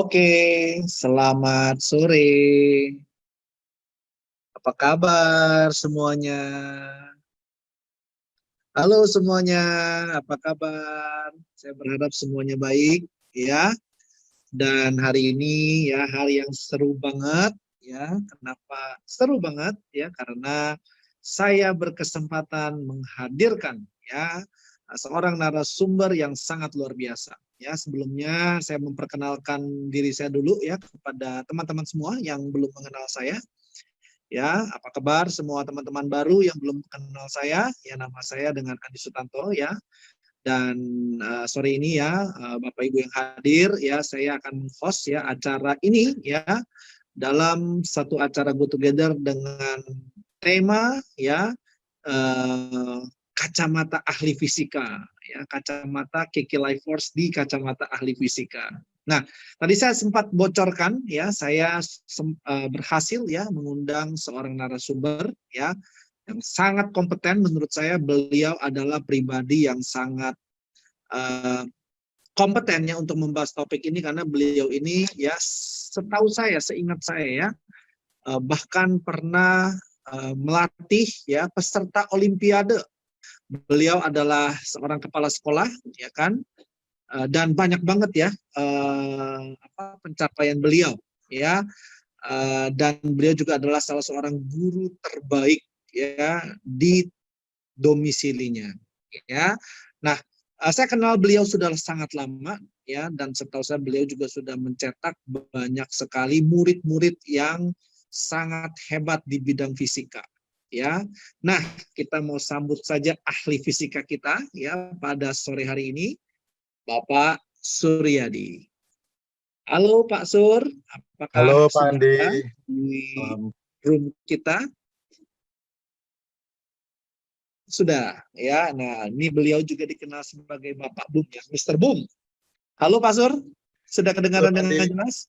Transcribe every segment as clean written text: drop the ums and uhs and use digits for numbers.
Oke, selamat sore. Apa kabar semuanya? Halo semuanya, apa kabar? Saya berharap semuanya baik, ya. Dan hari ini ya hari yang seru banget, ya. Kenapa seru banget? Ya, karena saya berkesempatan menghadirkan ya seorang narasumber yang sangat luar biasa. Ya, sebelumnya saya memperkenalkan diri saya dulu ya kepada teman-teman semua yang belum mengenal saya. Ya, apa kabar semua teman-teman baru yang belum kenal saya? Ya, nama saya dengan Andi Sutanto ya. Dan sore ini ya Bapak Ibu yang hadir ya, saya akan host ya acara ini ya dalam satu acara Go Together dengan tema ya kacamata ahli fisika ya, kacamata KK Life Force di kacamata ahli fisika. Nah, tadi saya sempat bocorkan ya, saya berhasil ya mengundang seorang narasumber ya yang sangat kompeten. Menurut saya beliau adalah pribadi yang sangat kompetennya untuk membahas topik ini, karena beliau ini ya setahu saya, seingat saya ya, bahkan pernah melatih ya peserta Olimpiade. Beliau adalah seorang kepala sekolah, ya kan, dan banyak banget ya pencapaian beliau, ya, dan beliau juga adalah salah seorang guru terbaik ya di domisilinya, ya. Nah, saya kenal beliau sudah sangat lama ya, dan setahu saya beliau juga sudah mencetak banyak sekali murid-murid yang sangat hebat di bidang fisika. Ya, nah kita mau sambut saja ahli fisika kita ya pada sore hari ini, Bapak Suryadi. Halo Pak Sur, apakah Halo Pak sudah Andi. ada di room kita? Sudah ya. Nah, ini beliau juga dikenal sebagai Bapak Boom ya, Mr. Boom. Halo Pak Sur, sudah Halo kedengaran Pak dengan Andi. jelas?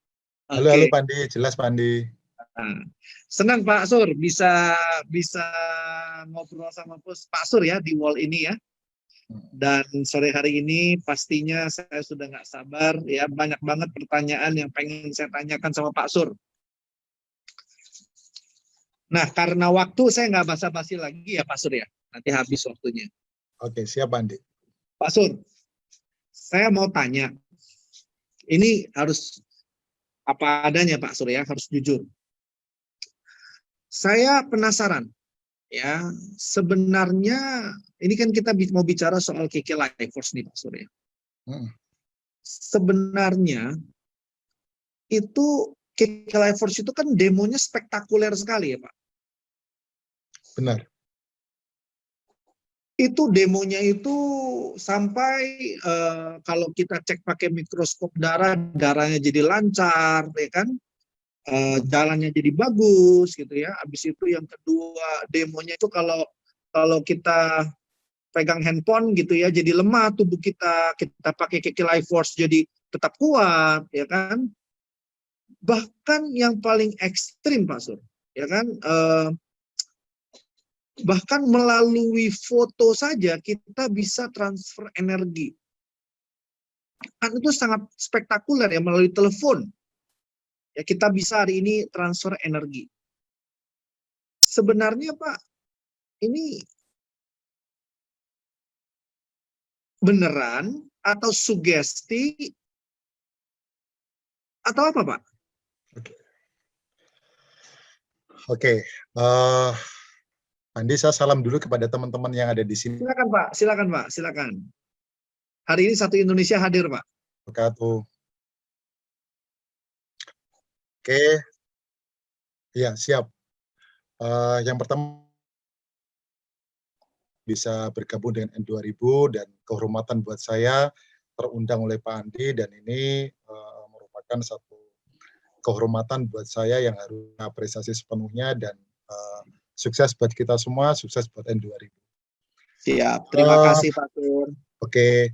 Halo Oke. Pak Andi, jelas Pak Andi. Nah, senang Pak Sur bisa ngobrol sama Pak Sur ya di wall ini ya. Dan sore hari ini pastinya saya sudah nggak sabar ya, banyak banget pertanyaan yang pengen saya tanyakan sama Pak Sur. Nah, karena waktu saya nggak basa-basi lagi ya Pak Sur ya, nanti habis waktunya. Oke, siap Pak Andi. Pak Sur, saya mau tanya, ini harus apa adanya Pak Sur ya, harus jujur. Saya penasaran ya, sebenarnya ini kan kita mau bicara soal KK Life Force nih Pak Sur ya. Sebenarnya itu KK Life Force itu kan demonya spektakuler sekali ya Pak. Benar. Itu demonya itu sampai kalau kita cek pakai mikroskop darahnya jadi lancar, ya kan? Jalannya jadi bagus gitu ya. Habis itu yang kedua demonya itu kalau kita pegang handphone gitu ya, jadi lemah tubuh kita pakai KK Life Force jadi tetap kuat, ya kan? Bahkan yang paling ekstrim Pak Sur, ya kan? Bahkan melalui foto saja kita bisa transfer energi. Kan itu sangat spektakuler ya, melalui telepon. Ya, kita bisa hari ini transfer energi. Sebenarnya Pak, ini beneran atau sugesti atau apa Pak? Oke. Andi, saya salam dulu kepada teman-teman yang ada di sini. Silakan Pak, silakan Pak, silakan. Hari ini satu Indonesia hadir Pak. Oke, ya siap. Yang pertama bisa bergabung dengan N2000 dan kehormatan buat saya terundang oleh Pak Andi, dan ini merupakan satu kehormatan buat saya yang harus apresiasi sepenuhnya, dan sukses buat kita semua, sukses buat N2000. Siap, terima kasih Pak Sur. Oke,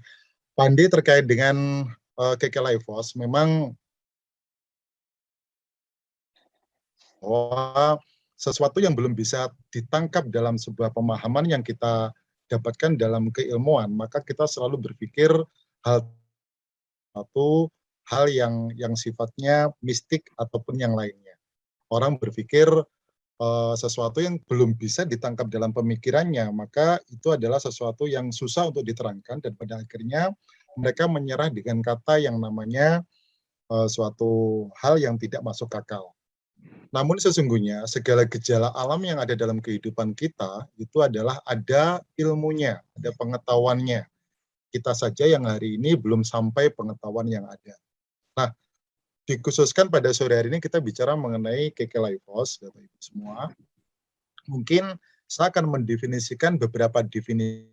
Pak Andi, terkait dengan KK Life Force, memang bahwa sesuatu yang belum bisa ditangkap dalam sebuah pemahaman yang kita dapatkan dalam keilmuan, maka kita selalu berpikir hal satu hal yang sifatnya mistik ataupun yang lainnya. Orang berpikir sesuatu yang belum bisa ditangkap dalam pemikirannya, maka itu adalah sesuatu yang susah untuk diterangkan, dan pada akhirnya mereka menyerah dengan kata yang namanya suatu hal yang tidak masuk akal. Namun sesungguhnya segala gejala alam yang ada dalam kehidupan kita itu adalah ada ilmunya, ada pengetahuannya. Kita saja yang hari ini belum sampai pengetahuan yang ada. Nah, dikhususkan pada sore hari ini kita bicara mengenai Kekalaiphos, Bapak Ibu semua. Mungkin saya akan mendefinisikan beberapa definisi,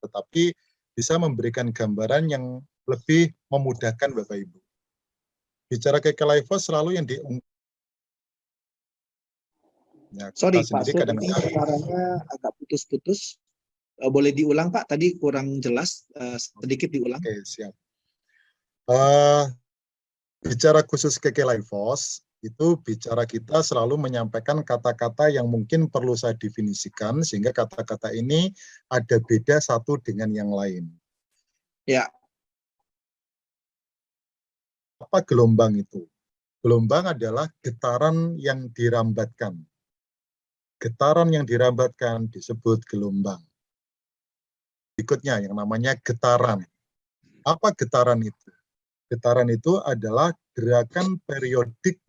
tetapi bisa memberikan gambaran yang lebih memudahkan Bapak Ibu. Bicara Kekalaiphos selalu yang Sorry Pak Sud, ini suaranya agak putus-putus. Boleh diulang Pak? Tadi kurang jelas, sedikit diulang. Oke, siap. Bicara khusus Kekalaiphos, itu bicara kita selalu menyampaikan kata-kata yang mungkin perlu saya definisikan, sehingga kata-kata ini ada beda satu dengan yang lain. Ya. Apa gelombang itu? Gelombang adalah getaran yang dirambatkan. Getaran yang dirambatkan disebut gelombang. Berikutnya yang namanya getaran. Apa getaran itu? Getaran itu adalah gerakan periodik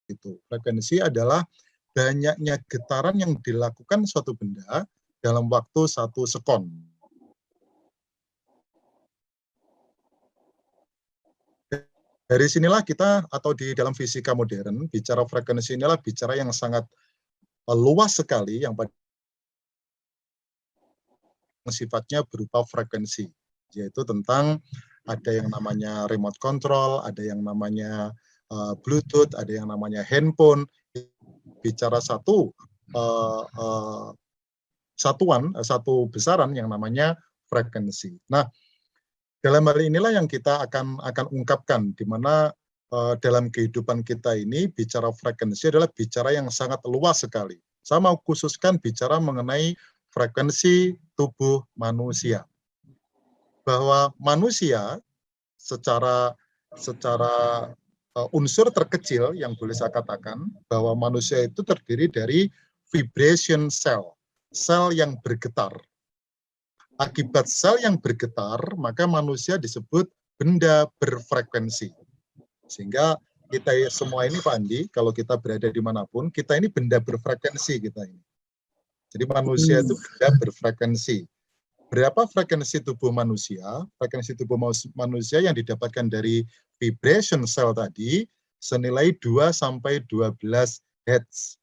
itu. Frekuensi adalah banyaknya getaran yang dilakukan suatu benda dalam waktu 1 sekon. Dari sinilah kita, atau di dalam fisika modern, bicara frekuensi inilah bicara yang sangat luas sekali, yang sifatnya berupa frekuensi, yaitu tentang ada yang namanya remote control, ada yang namanya Bluetooth, ada yang namanya handphone. Bicara satu satu besaran yang namanya frekuensi. Nah, dalam hal inilah yang kita akan ungkapkan, di mana dalam kehidupan kita ini bicara frekuensi adalah bicara yang sangat luas sekali. Saya mau khususkan bicara mengenai frekuensi tubuh manusia. Bahwa manusia secara unsur terkecil yang boleh saya katakan, bahwa manusia itu terdiri dari vibration cell, sel yang bergetar. Akibat sel yang bergetar, maka manusia disebut benda berfrekuensi. Sehingga kita semua ini, Pak Andi, kalau kita berada dimanapun, kita ini benda berfrekuensi kita ini. Jadi manusia itu benda berfrekuensi. Berapa frekuensi tubuh manusia? Frekuensi tubuh manusia yang didapatkan dari vibration cell tadi senilai 2-12 Hz,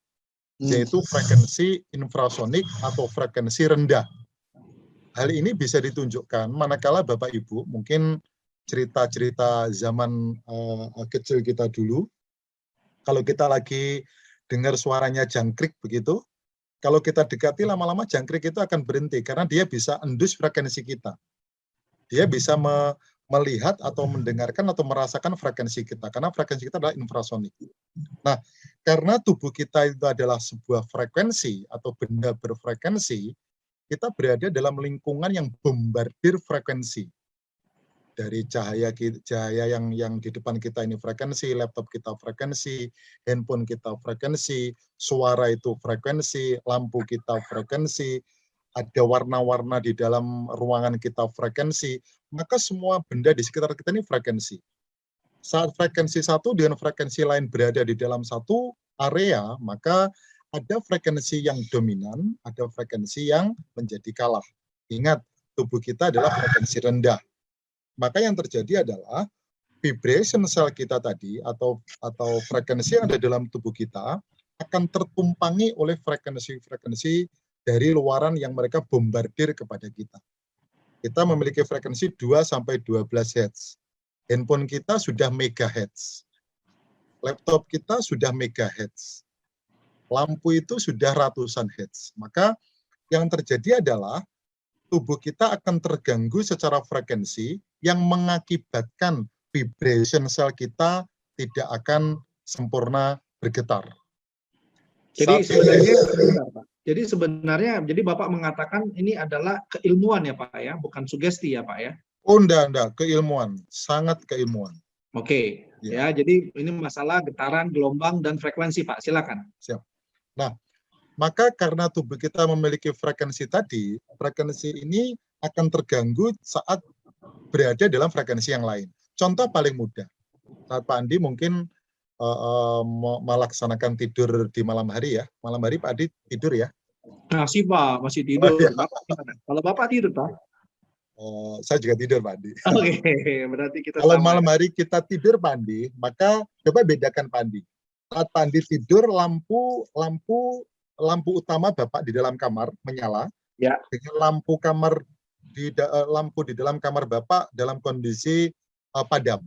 yaitu frekuensi infrasonik atau frekuensi rendah. Hal ini bisa ditunjukkan manakala Bapak Ibu mungkin cerita-cerita zaman kecil kita dulu, kalau kita lagi dengar suaranya jangkrik begitu, kalau kita dekati lama-lama jangkrik itu akan berhenti karena dia bisa endus frekuensi kita. Dia bisa melihat atau mendengarkan atau merasakan frekuensi kita, karena frekuensi kita adalah infrasonik. Nah, karena tubuh kita itu adalah sebuah frekuensi atau benda berfrekuensi, kita berada dalam lingkungan yang bombardir frekuensi. Dari cahaya yang di depan kita ini frekuensi, laptop kita frekuensi, handphone kita frekuensi, suara itu frekuensi, lampu kita frekuensi, ada warna-warna di dalam ruangan kita frekuensi, maka semua benda di sekitar kita ini frekuensi. Saat frekuensi satu dengan frekuensi lain berada di dalam satu area, maka ada frekuensi yang dominan, ada frekuensi yang menjadi kalah. Ingat, tubuh kita adalah frekuensi rendah. Maka yang terjadi adalah vibration cell kita tadi atau frekuensi yang ada dalam tubuh kita akan tertumpangi oleh frekuensi-frekuensi dari luaran yang mereka bombardir kepada kita. Kita memiliki frekuensi 2-12 Hz. Handphone kita sudah megahertz. Laptop kita sudah megahertz. lampu itu sudah ratusan hertz. Maka yang terjadi adalah tubuh kita akan terganggu secara frekuensi yang mengakibatkan vibration sel kita tidak akan sempurna bergetar. Jadi sebenarnya sebentar, Pak. Jadi Bapak mengatakan ini adalah keilmuan ya Pak ya, bukan sugesti ya Pak ya. Oh, enggak, keilmuan, sangat keilmuan. Oke, ya. Jadi ini masalah getaran, gelombang, dan frekuensi Pak, silakan. Siap. Nah, maka karena tubuh kita memiliki frekuensi tadi, frekuensi ini akan terganggu saat berada dalam frekuensi yang lain. Contoh paling mudah, saat Pak Andi mungkin melaksanakan tidur di malam hari ya. Malam hari Pak Andi tidur ya? Masih Pak, masih tidur. Oh, iya. Bapak gimana? Kalau Bapak tidur Pak? Saya juga tidur Pak Andi. Oke, berarti kita kalau sama, malam ya? hari kita tidur Pak Andi, maka coba bedakan Pak Andi. Saat Pak Andi tidur, lampu utama Bapak di dalam kamar menyala, Ya. dengan lampu di dalam kamar Bapak dalam kondisi padam.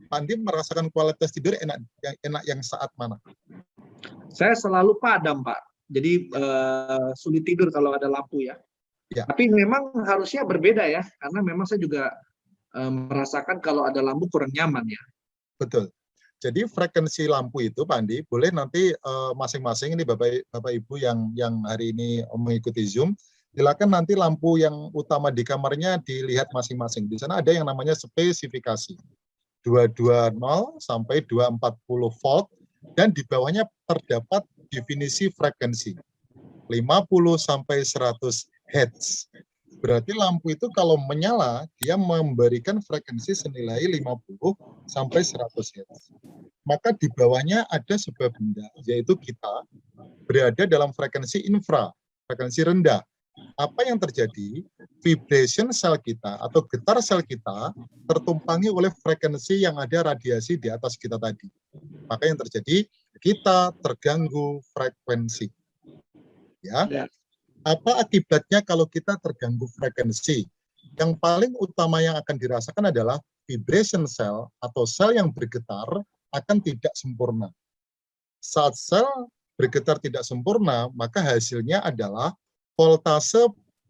Pak Andi merasakan kualitas tidur enak yang saat mana? Saya selalu padam Pak, jadi sulit tidur kalau ada lampu ya. Ya. Tapi memang harusnya berbeda ya, karena memang saya juga merasakan kalau ada lampu kurang nyaman ya. Betul. Jadi frekuensi lampu itu Pak Andi, boleh nanti masing-masing ini Bapak Ibu yang hari ini mengikuti Zoom, silakan nanti lampu yang utama di kamarnya dilihat masing-masing. Di sana ada yang namanya spesifikasi. 220 sampai 240 volt, dan di bawahnya terdapat definisi frekuensi 50 sampai 100 hertz. Berarti lampu itu kalau menyala dia memberikan frekuensi senilai 50 sampai 100 hertz. Maka di bawahnya ada sebuah benda, yaitu kita berada dalam frekuensi infra, frekuensi rendah. Apa yang terjadi? Vibration sel kita atau getar sel kita tertumpangi oleh frekuensi yang ada radiasi di atas kita tadi. Maka yang terjadi, kita terganggu frekuensi. Ya. Apa akibatnya kalau kita terganggu frekuensi? Yang paling utama yang akan dirasakan adalah vibration sel atau sel yang bergetar akan tidak sempurna. Saat sel bergetar tidak sempurna, maka hasilnya adalah voltase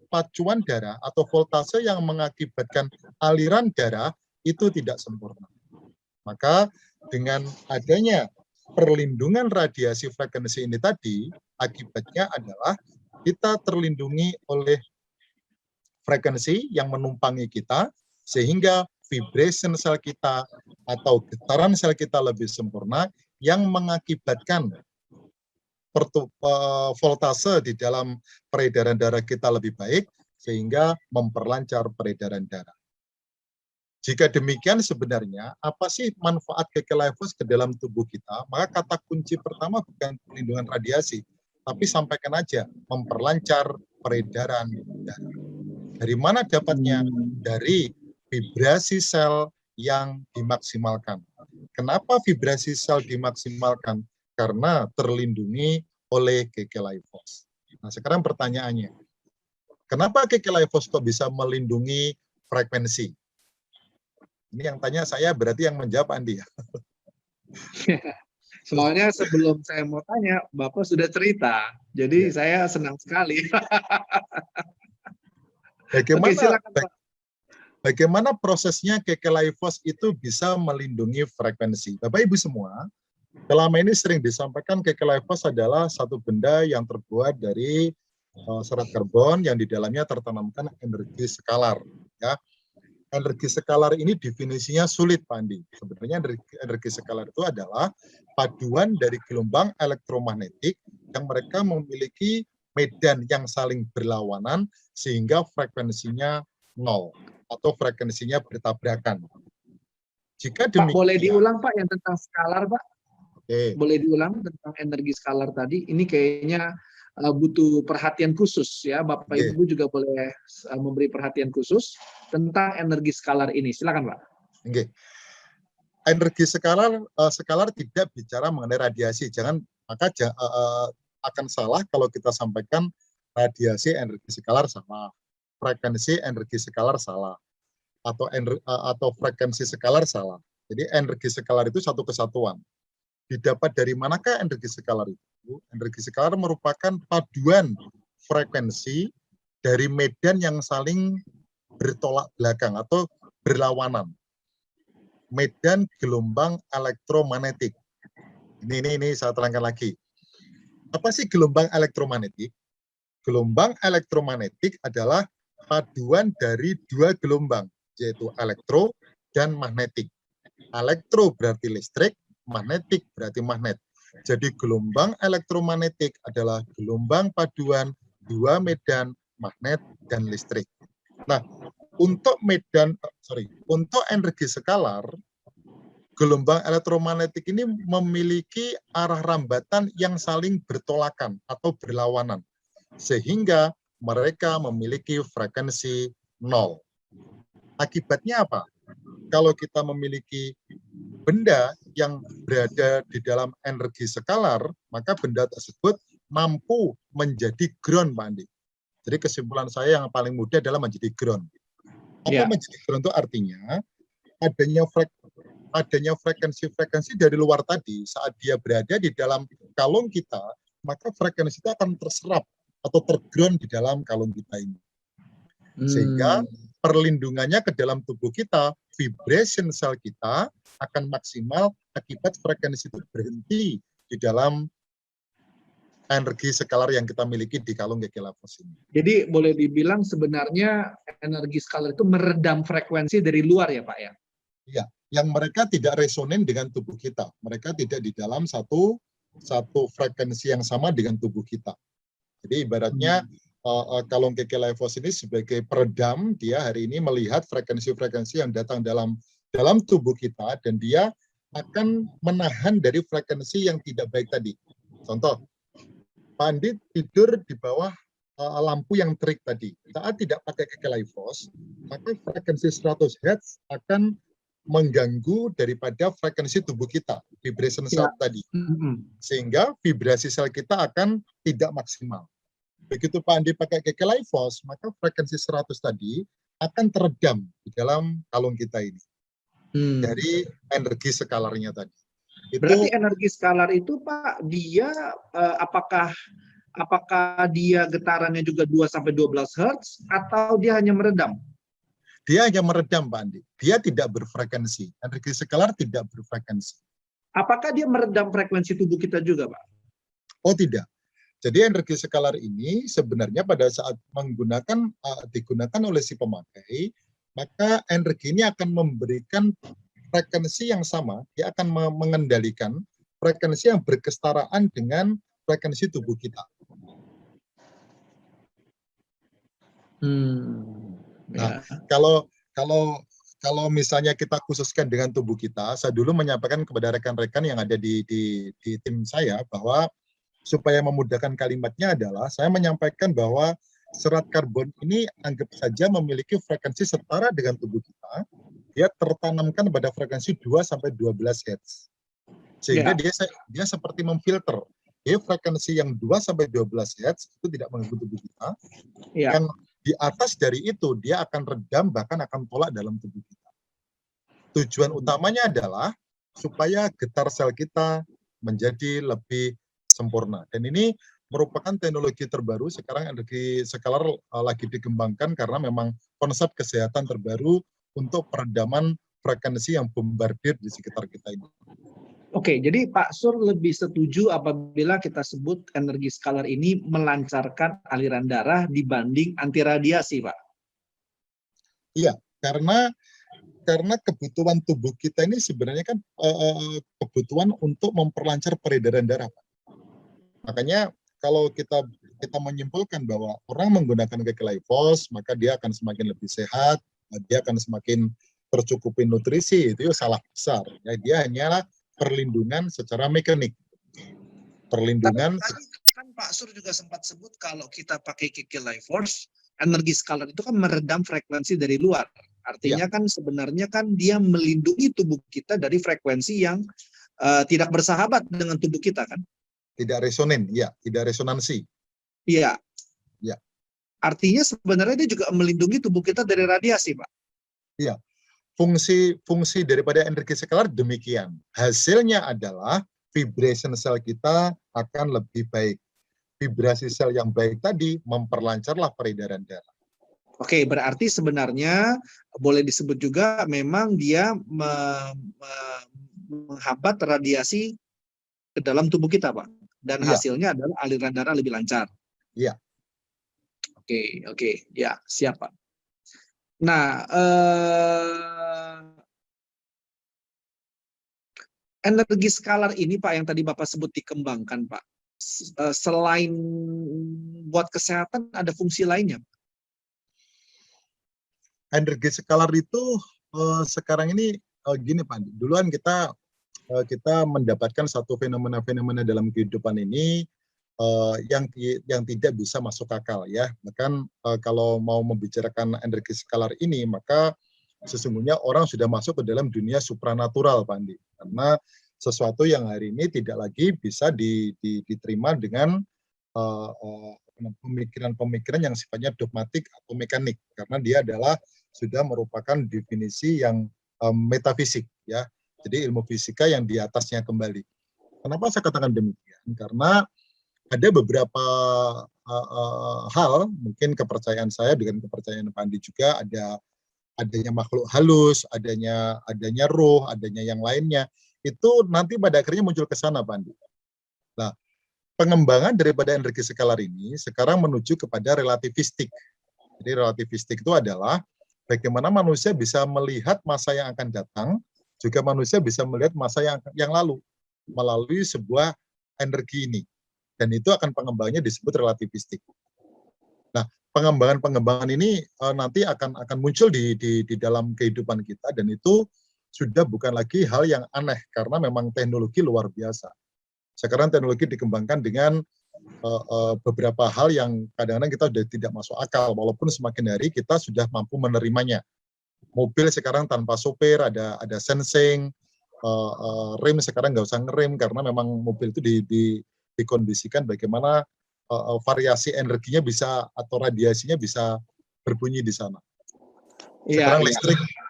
pacuan darah atau voltase yang mengakibatkan aliran darah itu tidak sempurna. Maka dengan adanya perlindungan radiasi frekuensi ini tadi, akibatnya adalah kita terlindungi oleh frekuensi yang menumpangi kita, sehingga vibration sel kita atau getaran sel kita lebih sempurna, yang mengakibatkan voltase di dalam peredaran darah kita lebih baik, sehingga memperlancar peredaran darah. Jika demikian, sebenarnya apa sih manfaat kekelifos ke dalam tubuh kita? Maka kata kunci pertama bukan perlindungan radiasi, tapi sampaikan aja, memperlancar peredaran darah. Dari mana dapatnya? Dari vibrasi sel yang dimaksimalkan. Kenapa vibrasi sel dimaksimalkan? Karena terlindungi oleh kekelifos. Nah, sekarang pertanyaannya, kenapa kekelifos kok bisa melindungi frekuensi? Ini yang tanya saya, berarti yang menjawab Andi ya. Soalnya sebelum saya mau tanya, Bapak sudah cerita. Jadi saya senang sekali. Bagaimana, Oke, silakan, Pak. Bagaimana prosesnya kekelifos itu bisa melindungi frekuensi? Bapak Ibu semua, selama ini sering disampaikan kekelifos adalah satu benda yang terbuat dari serat karbon yang di dalamnya tertanamkan energi skalar. Ya. Energi skalar ini definisinya sulit, Pak Andi. Sebenarnya energi skalar itu adalah paduan dari gelombang elektromagnetik yang mereka memiliki medan yang saling berlawanan sehingga frekuensinya nol atau frekuensinya bertabrakan. Jika demikian, Pak, boleh diulang Pak yang tentang skalar, Pak? Oke. Boleh diulang tentang energi skalar tadi? Ini kayaknya butuh perhatian khusus ya, Bapak Ibu juga boleh memberi perhatian khusus tentang energi skalar ini. Silakan Pak. Oke. Energi skalar tidak bicara mengenai radiasi. Maka akan salah kalau kita sampaikan radiasi energi skalar salah, frekuensi energi skalar salah, atau frekuensi skalar salah. Jadi energi skalar itu satu kesatuan. Didapat dari manakah energi skalar itu? energi skalar merupakan paduan frekuensi dari medan yang saling bertolak belakang atau berlawanan. Medan gelombang elektromagnetik. Ini saya terangkan lagi. Apa sih gelombang elektromagnetik? Gelombang elektromagnetik adalah paduan dari dua gelombang, yaitu elektro dan magnetik. Elektro berarti listrik, magnetik berarti magnet. Jadi gelombang elektromagnetik adalah gelombang paduan dua medan magnet dan listrik. Nah, untuk untuk energi skalar, gelombang elektromagnetik ini memiliki arah rambatan yang saling bertolakan atau berlawanan, sehingga mereka memiliki frekuensi 0. Akibatnya apa? Kalau kita memiliki benda yang berada di dalam energi skalar, maka benda tersebut mampu menjadi ground, Pak Andi. Jadi kesimpulan saya yang paling mudah adalah menjadi ground. Apa menjadi ground itu artinya adanya frekuensi-frekuensi dari luar tadi, saat dia berada di dalam kalung kita, maka frekuensi itu akan terserap atau terground di dalam kalung kita ini. Sehingga perlindungannya ke dalam tubuh kita, vibration sel kita akan maksimal akibat frekuensi itu berhenti di dalam energi skalar yang kita miliki di kalung Kekelafos ini. Jadi boleh dibilang sebenarnya energi skalar itu meredam frekuensi dari luar ya Pak ya? Iya, yang mereka tidak resonan dengan tubuh kita. Mereka tidak di dalam satu frekuensi yang sama dengan tubuh kita. Jadi ibaratnya kalung Kekelafos ini sebagai peredam, dia hari ini melihat frekuensi-frekuensi yang datang dalam tubuh kita, dan dia akan menahan dari frekuensi yang tidak baik tadi. Contoh, Pak Andi tidur di bawah lampu yang terik tadi. Saat tidak pakai Kekelafos, maka frekuensi 100 Hz akan mengganggu daripada frekuensi tubuh kita, vibration sel tadi. Sehingga vibrasi sel kita akan tidak maksimal. Begitu Pak Andi pakai Kekelafos, maka frekuensi 100 tadi akan teredam di dalam kalung kita ini. Dari energi skalarnya tadi. Berarti energi skalar itu Pak, dia apakah dia getarannya juga 2 sampai 12 Hz atau dia hanya meredam? Dia hanya meredam, Pak Andi. Dia tidak berfrekuensi. Energi skalar tidak berfrekuensi. Apakah dia meredam frekuensi tubuh kita juga, Pak? Oh, tidak. Jadi energi skalar ini sebenarnya pada saat digunakan oleh si pemakai, maka energi ini akan memberikan frekuensi yang sama, dia akan mengendalikan frekuensi yang berkesetaraan dengan frekuensi tubuh kita. Nah, kalau misalnya kita khususkan dengan tubuh kita, saya dulu menyampaikan kepada rekan-rekan yang ada di tim saya bahwa supaya memudahkan kalimatnya adalah saya menyampaikan bahwa serat karbon ini anggap saja memiliki frekuensi setara dengan tubuh kita. Dia tertanamkan pada frekuensi 2 sampai 12 Hz. Sehingga dia seperti memfilter. Dia frekuensi yang 2 sampai 12 Hz itu tidak mengganggu tubuh kita. Yang di atas dari itu dia akan redam, bahkan akan tolak dalam tubuh kita. Tujuan utamanya adalah supaya getar sel kita menjadi lebih sempurna. Dan ini merupakan teknologi terbaru, sekarang energi skalar lagi dikembangkan karena memang konsep kesehatan terbaru untuk peredaman frekuensi yang bombardir di sekitar kita ini. Oke, jadi Pak Sur lebih setuju apabila kita sebut energi skalar ini melancarkan aliran darah dibanding anti radiasi, Pak? Iya, karena kebutuhan tubuh kita ini sebenarnya kan kebutuhan untuk memperlancar peredaran darah, Pak. Makanya kalau kita menyimpulkan bahwa orang menggunakan Kekelafos, maka dia akan semakin lebih sehat, dia akan semakin tercukupi nutrisi, itu salah besar. Ya, dia hanyalah perlindungan secara mekanik. Perlindungan. Kan Pak Sur juga sempat sebut kalau kita pakai Kekelafos, energi skalar itu kan meredam frekuensi dari luar. Artinya kan sebenarnya kan dia melindungi tubuh kita dari frekuensi yang tidak bersahabat dengan tubuh kita kan? Tidak resonan, ya, tidak resonansi. Iya. Ya. Artinya sebenarnya dia juga melindungi tubuh kita dari radiasi, Pak. Iya. Fungsi daripada energi skalar demikian. Hasilnya adalah vibration sel kita akan lebih baik. Vibrasi sel yang baik tadi memperlancarlah peredaran darah. Oke, berarti sebenarnya boleh disebut juga memang dia menghambat radiasi ke dalam tubuh kita, Pak. Dan Iya. hasilnya adalah aliran darah lebih lancar. Iya. Oke, ya siap, Pak. Nah, energi skalar ini, Pak, yang tadi Bapak sebut dikembangkan, Pak. Selain buat kesehatan, ada fungsi lainnya? Energi skalar itu sekarang ini gini, Pak. Duluan kita mendapatkan satu fenomena-fenomena dalam kehidupan ini yang tidak bisa masuk akal, ya. Bahkan kalau mau membicarakan energi skalar ini, maka sesungguhnya orang sudah masuk ke dalam dunia supranatural, Pak Andi. Karena sesuatu yang hari ini tidak lagi bisa diterima dengan pemikiran-pemikiran yang sifatnya dogmatik atau mekanik, karena dia adalah sudah merupakan definisi yang metafisik, ya. Jadi ilmu fisika yang di atasnya kembali. Kenapa saya katakan demikian? Karena ada beberapa hal, mungkin kepercayaan saya dengan kepercayaan Pak Andi juga, adanya makhluk halus, adanya roh, adanya yang lainnya, itu nanti pada akhirnya muncul ke sana, Pak Andi. Nah, pengembangan daripada energi skalar ini sekarang menuju kepada relativistik. Jadi relativistik itu adalah bagaimana manusia bisa melihat masa yang akan datang, juga manusia bisa melihat masa yang lalu melalui sebuah energi ini. Dan itu akan pengembangannya disebut relativistik. Nah, pengembangan ini nanti akan muncul di dalam kehidupan kita, dan itu sudah bukan lagi hal yang aneh karena memang teknologi luar biasa. Sekarang teknologi dikembangkan dengan beberapa hal yang kadang-kadang kita sudah tidak masuk akal, walaupun semakin hari kita sudah mampu menerimanya. Mobil sekarang tanpa sopir, ada sensing, rem sekarang nggak usah ngerem karena memang mobil itu dikondisikan bagaimana variasi energinya bisa atau radiasinya bisa berbunyi di sana. Sekarang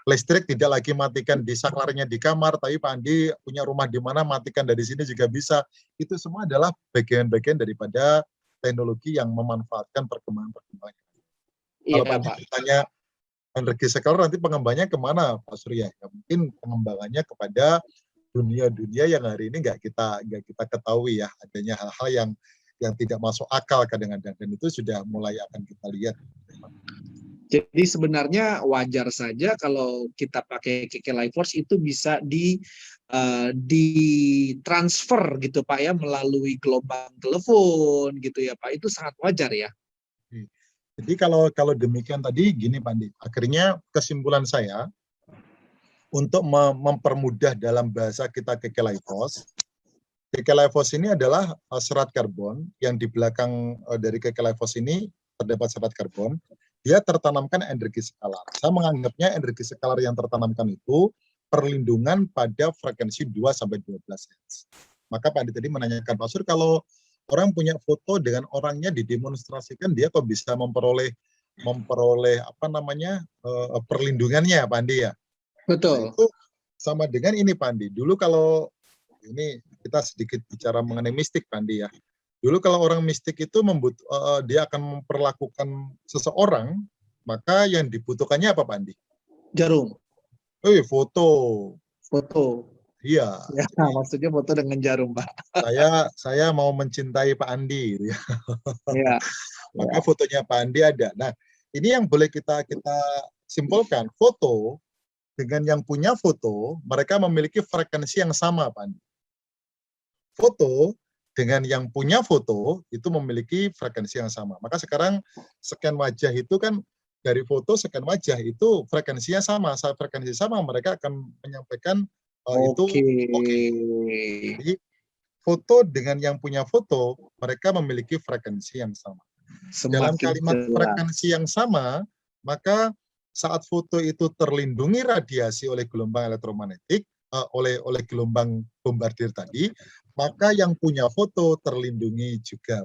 listrik tidak lagi matikan di saklarnya di kamar, tapi Pak Andi punya rumah di mana matikan dari sini juga bisa. Itu semua adalah bagian-bagian daripada teknologi yang memanfaatkan perkembangan-perkembangan. Kalau Pak Andi bertanya energi skalar nanti pengembangannya kemana, Pak Surya? Ya, mungkin pengembangannya kepada dunia-dunia yang hari ini nggak kita ketahui, ya, adanya hal-hal yang tidak masuk akal kadang-kadang, dan itu sudah mulai akan kita lihat. Jadi sebenarnya wajar saja kalau kita pakai KK Life Force itu bisa ditransfer gitu, Pak, ya, melalui gelombang telepon gitu ya, Pak. Itu sangat wajar ya. Jadi kalau demikian tadi gini, Pak Andi, akhirnya kesimpulan saya untuk mempermudah dalam bahasa kita KK Life Force. KK Life Force ini adalah serat karbon yang di belakang dari KK Life Force ini terdapat serat karbon. Dia tertanamkan energi skalar. Saya menganggapnya energi skalar yang tertanamkan itu perlindungan pada frekuensi 2-12 Hz. Maka Pak Andi tadi menanyakan, Pak Sur, kalau orang punya foto dengan orangnya didemonstrasikan, dia kok bisa memperoleh apa namanya perlindungannya, Pak Andi, ya? Betul. Nah, itu sama dengan ini, Pak Andi. Dulu kalau ini kita sedikit bicara mengenai mistik, Pak Andi, ya. Dulu kalau orang mistik itu dia akan memperlakukan seseorang, maka yang dibutuhkannya apa, Pak Andi? Jarum. Foto. Foto. Iya. Ya, maksudnya foto dengan jarum, Pak. Saya mau mencintai Pak Andi, ya. Ya. Maka fotonya Pak Andi ada. Nah, ini yang boleh kita simpulkan. Foto dengan yang punya foto, mereka memiliki frekuensi yang sama, Pak Andi. Foto dengan yang punya foto itu memiliki frekuensi yang sama. Maka sekarang scan wajah itu kan dari foto scan wajah itu frekuensinya sama. Saat frekuensi sama, mereka akan menyampaikan itu oke. Jadi foto dengan yang punya foto, mereka memiliki frekuensi yang sama. Dalam kalimat frekuensi yang sama, maka saat foto itu terlindungi radiasi oleh gelombang elektromagnetik, oleh gelombang bombardir tadi, maka yang punya foto terlindungi juga.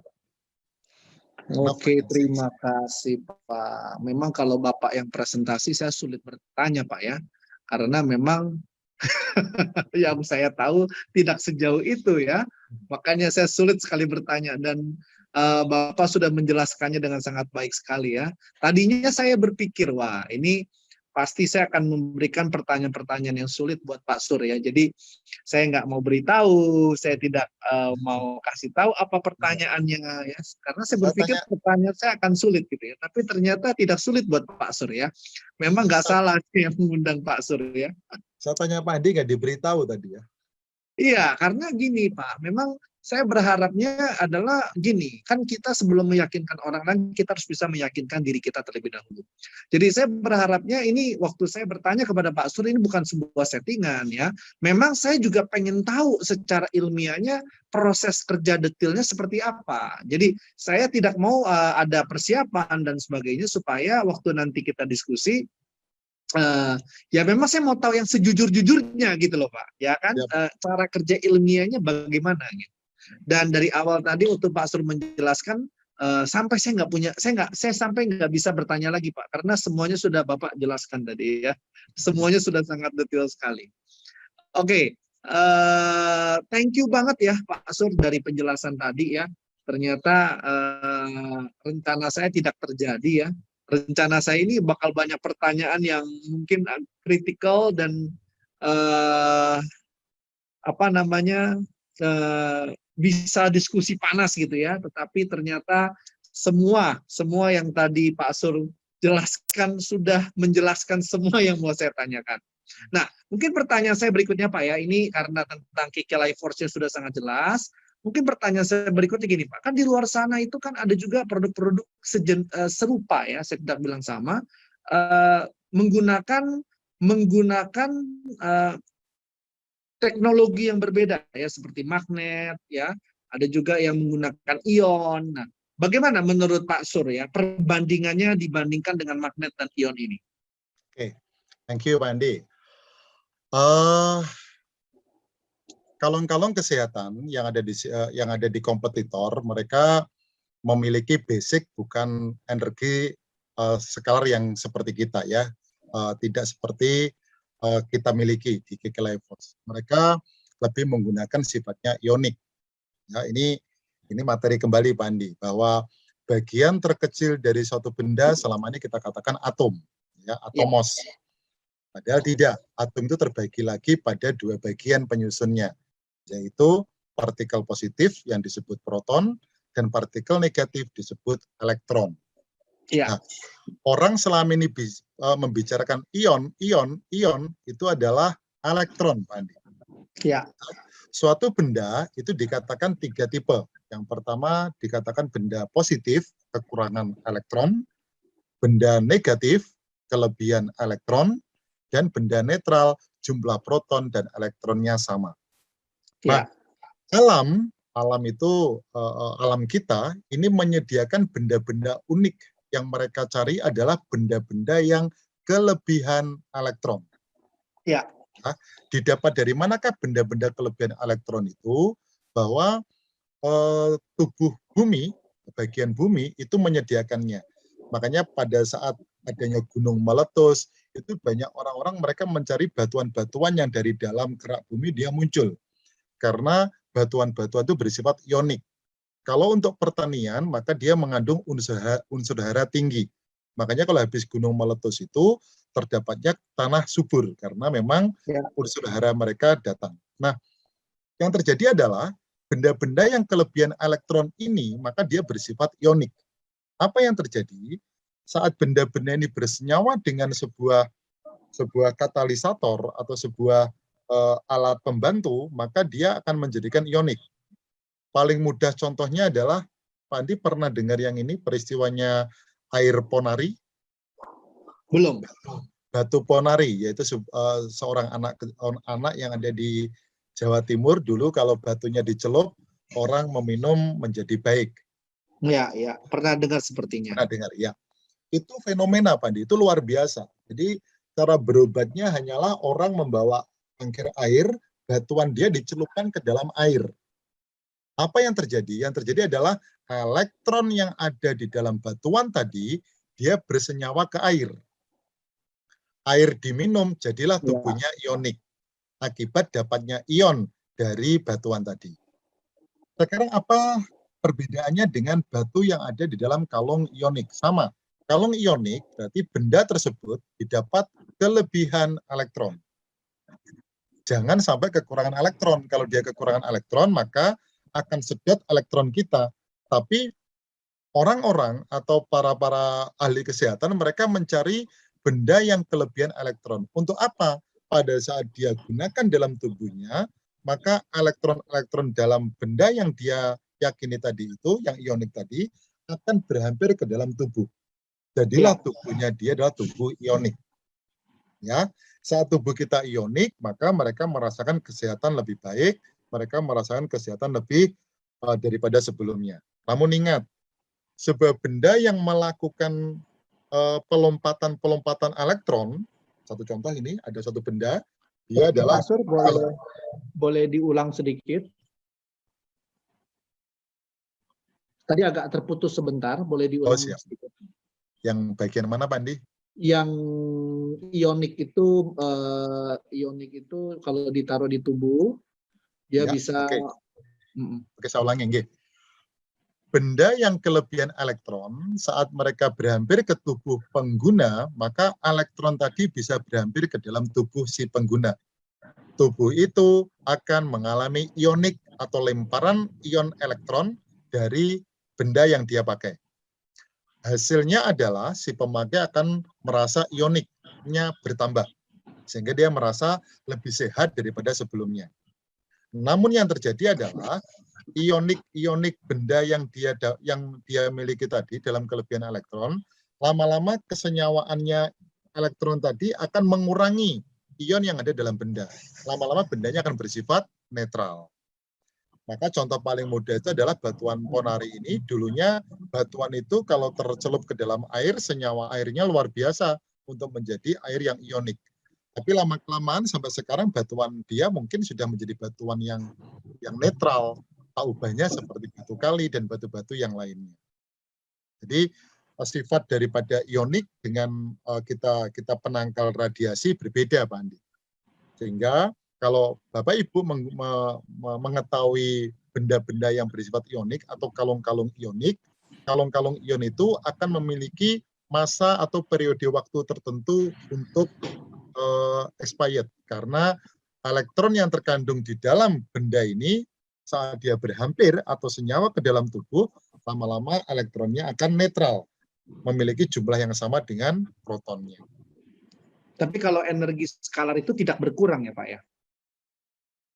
Oke, terima kasih, Pak. Memang kalau Bapak yang presentasi, saya sulit bertanya, Pak, ya. Karena memang Yang saya tahu tidak sejauh itu ya. Makanya saya sulit sekali bertanya dan Bapak sudah menjelaskannya dengan sangat baik sekali ya. Tadinya saya berpikir, wah ini pasti saya akan memberikan pertanyaan-pertanyaan yang sulit buat Pak Sur ya. Jadi saya nggak mau beritahu, saya tidak mau kasih tahu apa pertanyaannya ya. Karena saya Saya berpikir tanya, pertanyaan saya akan sulit gitu ya. Tapi ternyata tidak sulit buat Pak Sur ya. Memang nggak saya, salah yang mengundang Pak Sur ya. saya tanya Pak Andi nggak diberitahu tadi ya. Iya, karena gini Pak, memang saya berharapnya adalah gini, kan kita sebelum meyakinkan orang lain, kita harus bisa meyakinkan diri kita terlebih dahulu. Jadi saya berharapnya ini waktu saya bertanya kepada Pak Sur ini bukan sebuah settingan ya. Memang saya juga pengen tahu secara ilmiahnya proses kerja detailnya seperti apa. Jadi saya tidak mau ada persiapan dan sebagainya supaya waktu nanti kita diskusi ya memang saya mau tahu yang sejujur-jujurnya gitu loh Pak, ya kan Ya, cara kerja ilmiahnya bagaimana gitu. Dan dari awal tadi untuk Pak Sur menjelaskan sampai saya nggak punya, saya sampai nggak bisa bertanya lagi Pak, karena semuanya sudah Bapak jelaskan tadi ya, semuanya sudah sangat detail sekali. Oke, thank you banget ya Pak Sur dari penjelasan tadi ya. Ternyata rencana saya tidak terjadi ya. Rencana saya ini bakal banyak pertanyaan yang mungkin kritikal dan eh, apa namanya bisa diskusi panas gitu ya. Tetapi ternyata semua yang tadi Pak Sur jelaskan sudah menjelaskan semua yang mau saya tanyakan. Nah, mungkin pertanyaan saya berikutnya Pak ya, ini karena tentang KK Life Force sudah sangat jelas. Mungkin pertanyaan saya berikutnya gini Pak, kan di luar sana itu kan ada juga produk-produk serupa ya, saya tidak bilang sama, menggunakan uh, teknologi yang berbeda ya, seperti magnet ya, ada juga yang menggunakan ion. Nah, bagaimana menurut Pak Sur ya perbandingannya dibandingkan dengan magnet dan ion ini? Oke, thank you Pak Andi. Kalung-kalung kesehatan yang ada di kompetitor, mereka memiliki basic bukan energi skalar yang seperti kita ya, tidak seperti kita miliki di KK Life Force. Mereka lebih menggunakan sifatnya ionik. Ya, ini materi kembali Pak Andi, bahwa bagian terkecil dari suatu benda selama ini kita katakan atom, ya, atomos. Padahal tidak, atom itu terbagi lagi pada dua bagian penyusunnya, yaitu partikel positif yang disebut proton dan partikel negatif disebut elektron. Ya. Nah, orang selama ini membicarakan ion itu adalah elektron, Pak Andi. Ya. Suatu benda itu dikatakan tiga tipe. Yang pertama dikatakan benda positif, kekurangan elektron, benda negatif, kelebihan elektron, dan benda netral, jumlah proton dan elektronnya sama. Nah, alam itu, alam kita ini menyediakan benda-benda unik. Yang mereka cari adalah benda-benda yang kelebihan elektron. Ya. Nah, didapat dari manakah benda-benda kelebihan elektron itu? Bahwa tubuh bumi, bagian bumi itu menyediakannya. Makanya pada saat adanya gunung meletus, itu banyak orang-orang mereka mencari batuan-batuan yang dari dalam kerak bumi dia muncul. Karena batuan-batuan itu bersifat ionik. Kalau untuk pertanian, maka dia mengandung unsur hara tinggi. Makanya kalau habis gunung meletus itu, terdapatnya tanah subur, karena memang unsur hara mereka datang. Nah, yang terjadi adalah benda-benda yang kelebihan elektron ini, maka dia bersifat ionik. Apa yang terjadi? Saat benda-benda ini bersenyawa dengan sebuah katalisator atau sebuah alat pembantu, maka dia akan menjadikan ionik. Paling mudah contohnya adalah, Pak Andi pernah dengar yang ini, peristiwanya air ponari? Belum. Batu ponari, yaitu seorang anak yang ada di Jawa Timur. Dulu kalau batunya dicelup, orang meminum menjadi baik. Ya, pernah dengar sepertinya. Pernah dengar, ya. Itu fenomena, Pak Andi, itu luar biasa. Jadi cara berobatnya hanyalah orang membawa angker air, batuan dia dicelupkan ke dalam air. Apa yang terjadi? Yang terjadi adalah elektron yang ada di dalam batuan tadi, dia bersenyawa ke air. Air diminum, jadilah tubuhnya ionik. akibat dapatnya ion dari batuan tadi. Sekarang apa perbedaannya dengan batu yang ada di dalam kalung ionik? Sama. Kalung ionik berarti benda tersebut didapat kelebihan elektron. Jangan sampai kekurangan elektron. Kalau dia kekurangan elektron, maka akan sedot elektron kita. Tapi orang-orang atau para ahli kesehatan, mereka mencari benda yang kelebihan elektron. Untuk apa? Pada saat dia gunakan dalam tubuhnya, maka elektron-elektron dalam benda yang dia yakini tadi itu, yang ionik tadi, akan berhampir ke dalam tubuh. Jadilah tubuhnya dia adalah tubuh ionik. Ya, saat tubuh kita ionik, maka mereka merasakan kesehatan lebih baik, mereka merasakan kesehatan lebih daripada sebelumnya. Namun ingat, sebuah benda yang melakukan pelompatan elektron, satu contoh ini, ada satu benda, dia adalah... Profesor, boleh diulang sedikit? Tadi agak terputus sebentar, boleh diulang sedikit? Yang bagian mana, Pak Andi? Yang ionik itu kalau ditaruh di tubuh, dia bisa... Oke, saya ulangi, nggih. Benda yang kelebihan elektron, saat mereka berhampir ke tubuh pengguna, maka elektron tadi bisa berhampir ke dalam tubuh si pengguna. Tubuh itu akan mengalami ionik atau lemparan ion elektron dari benda yang dia pakai. Hasilnya adalah si pemakai akan merasa ioniknya bertambah, sehingga dia merasa lebih sehat daripada sebelumnya. Namun yang terjadi adalah ionik benda yang dia miliki tadi dalam kelebihan elektron, lama-lama kesenyawaannya elektron tadi akan mengurangi ion yang ada dalam benda. Lama-lama bendanya akan bersifat netral. Maka contoh paling mudah itu adalah batuan ponari ini. Dulunya batuan itu kalau tercelup ke dalam air, senyawa airnya luar biasa untuk menjadi air yang ionik. Tapi lama-kelamaan sampai sekarang batuan dia mungkin sudah menjadi batuan yang netral. Tak ubahnya seperti batu kali dan batu-batu yang lainnya. Jadi sifat daripada ionik dengan kita penangkal radiasi berbeda, Pak Andi. Sehingga kalau Bapak Ibu mengetahui benda-benda yang bersifat ionik atau kalung-kalung ionik, kalung-kalung ion itu akan memiliki masa atau periode waktu tertentu untuk expired, karena elektron yang terkandung di dalam benda ini saat dia berhampir atau senyawa ke dalam tubuh, lama-lama elektronnya akan netral, memiliki jumlah yang sama dengan protonnya. Tapi kalau energi skalar itu tidak berkurang ya Pak ya?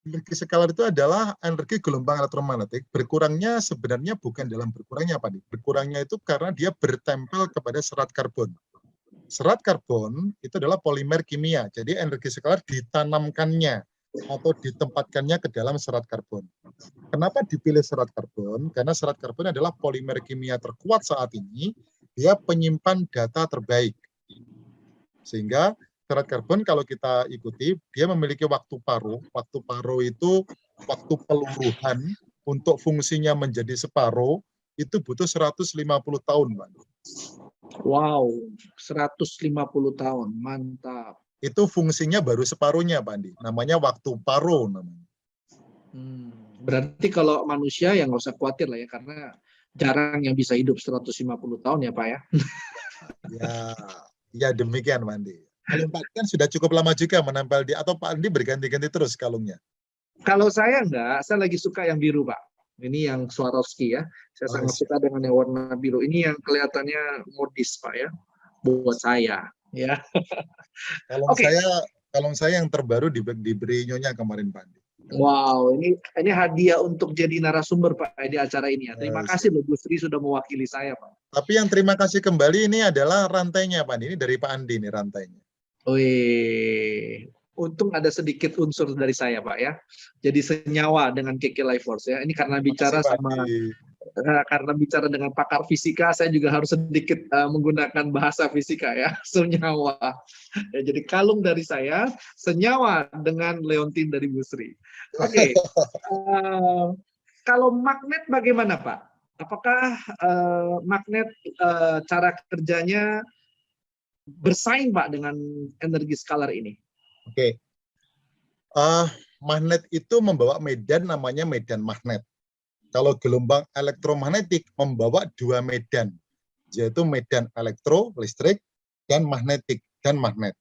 Energi skalar itu adalah energi gelombang elektromagnetik. Berkurangnya sebenarnya bukan dalam berkurangnya, Pak. Berkurangnya itu karena dia bertempel kepada serat karbon. Serat karbon itu adalah polimer kimia, jadi energi skalar ditanamkannya atau ditempatkannya ke dalam serat karbon. Kenapa dipilih serat karbon? Karena serat karbon adalah polimer kimia terkuat saat ini, dia penyimpan data terbaik. Sehingga serat karbon kalau kita ikuti, dia memiliki waktu paruh. Waktu paruh itu waktu peluruhan untuk fungsinya menjadi separuh, itu butuh 150 tahun, Pak. Wow, 150 tahun, mantap. Itu fungsinya baru separuhnya, Pak Andi. Namanya waktu paruh namanya. Berarti kalau manusia ya nggak usah khawatir lah ya, karena jarang yang bisa hidup 150 tahun ya Pak ya. Ya demikian, Pak Andi. Kalau Pak kan sudah cukup lama juga menempel di, atau Pak Andi berganti-ganti terus kalungnya? Kalau saya enggak, saya lagi suka yang biru Pak. Ini yang Swarovski ya. Saya sangat suka dengan yang warna biru. Ini yang kelihatannya modis Pak ya, buat saya. Ya. Kalung saya yang terbaru diberi Nyonya kemarin, Pak Andi. Wow, ini hadiah untuk jadi narasumber Pak di acara ini ya. Terima kasih loh Bu Sri sudah mewakili saya Pak. Tapi yang terima kasih kembali ini adalah rantainya Pak Andi. Ini dari Pak Andi nih rantainya. Wih, untung ada sedikit unsur dari saya Pak ya. Jadi senyawa dengan KK Life Force ya. Ini karena bicara karena bicara dengan pakar fisika, saya juga harus sedikit menggunakan bahasa fisika ya, senyawa. Ya, jadi kalung dari saya, senyawa dengan leontin dari Bu Sri. Oke. Kalau magnet bagaimana Pak? Apakah magnet cara kerjanya bersaing Pak dengan energi skalar ini? Oke. Magnet itu membawa medan namanya medan magnet. Kalau gelombang elektromagnetik membawa dua medan, yaitu medan listrik, dan magnetik, dan magnet.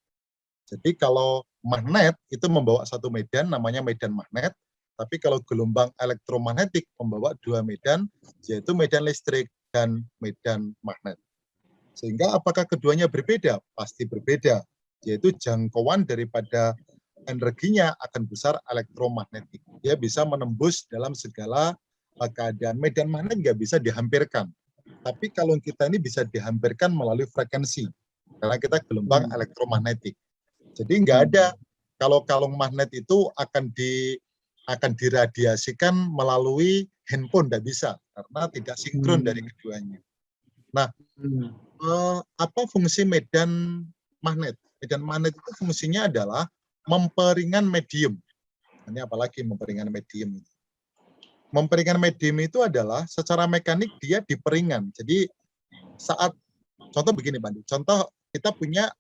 Jadi kalau magnet itu membawa satu medan namanya medan magnet, tapi kalau gelombang elektromagnetik membawa dua medan, yaitu medan listrik dan medan magnet. Sehingga apakah keduanya berbeda? Pasti berbeda, yaitu jangkauan daripada energinya akan besar elektromagnetik. Dia bisa menembus dalam segala keadaan. Medan magnet nggak bisa dihampirkan. Tapi kalau kita ini bisa dihampirkan melalui frekuensi. Karena kita gelombang elektromagnetik. Jadi nggak ada. Kalau kalung magnet itu akan diradiasikan melalui handphone, nggak bisa. Karena tidak sinkron dari keduanya. Nah, apa fungsi medan magnet? Medan magnet itu fungsinya adalah memperingan medium. Ini apalagi memperingan medium. Memperingan medium itu adalah secara mekanik dia diperingan. Jadi saat, contoh begini Pak, contoh kita punya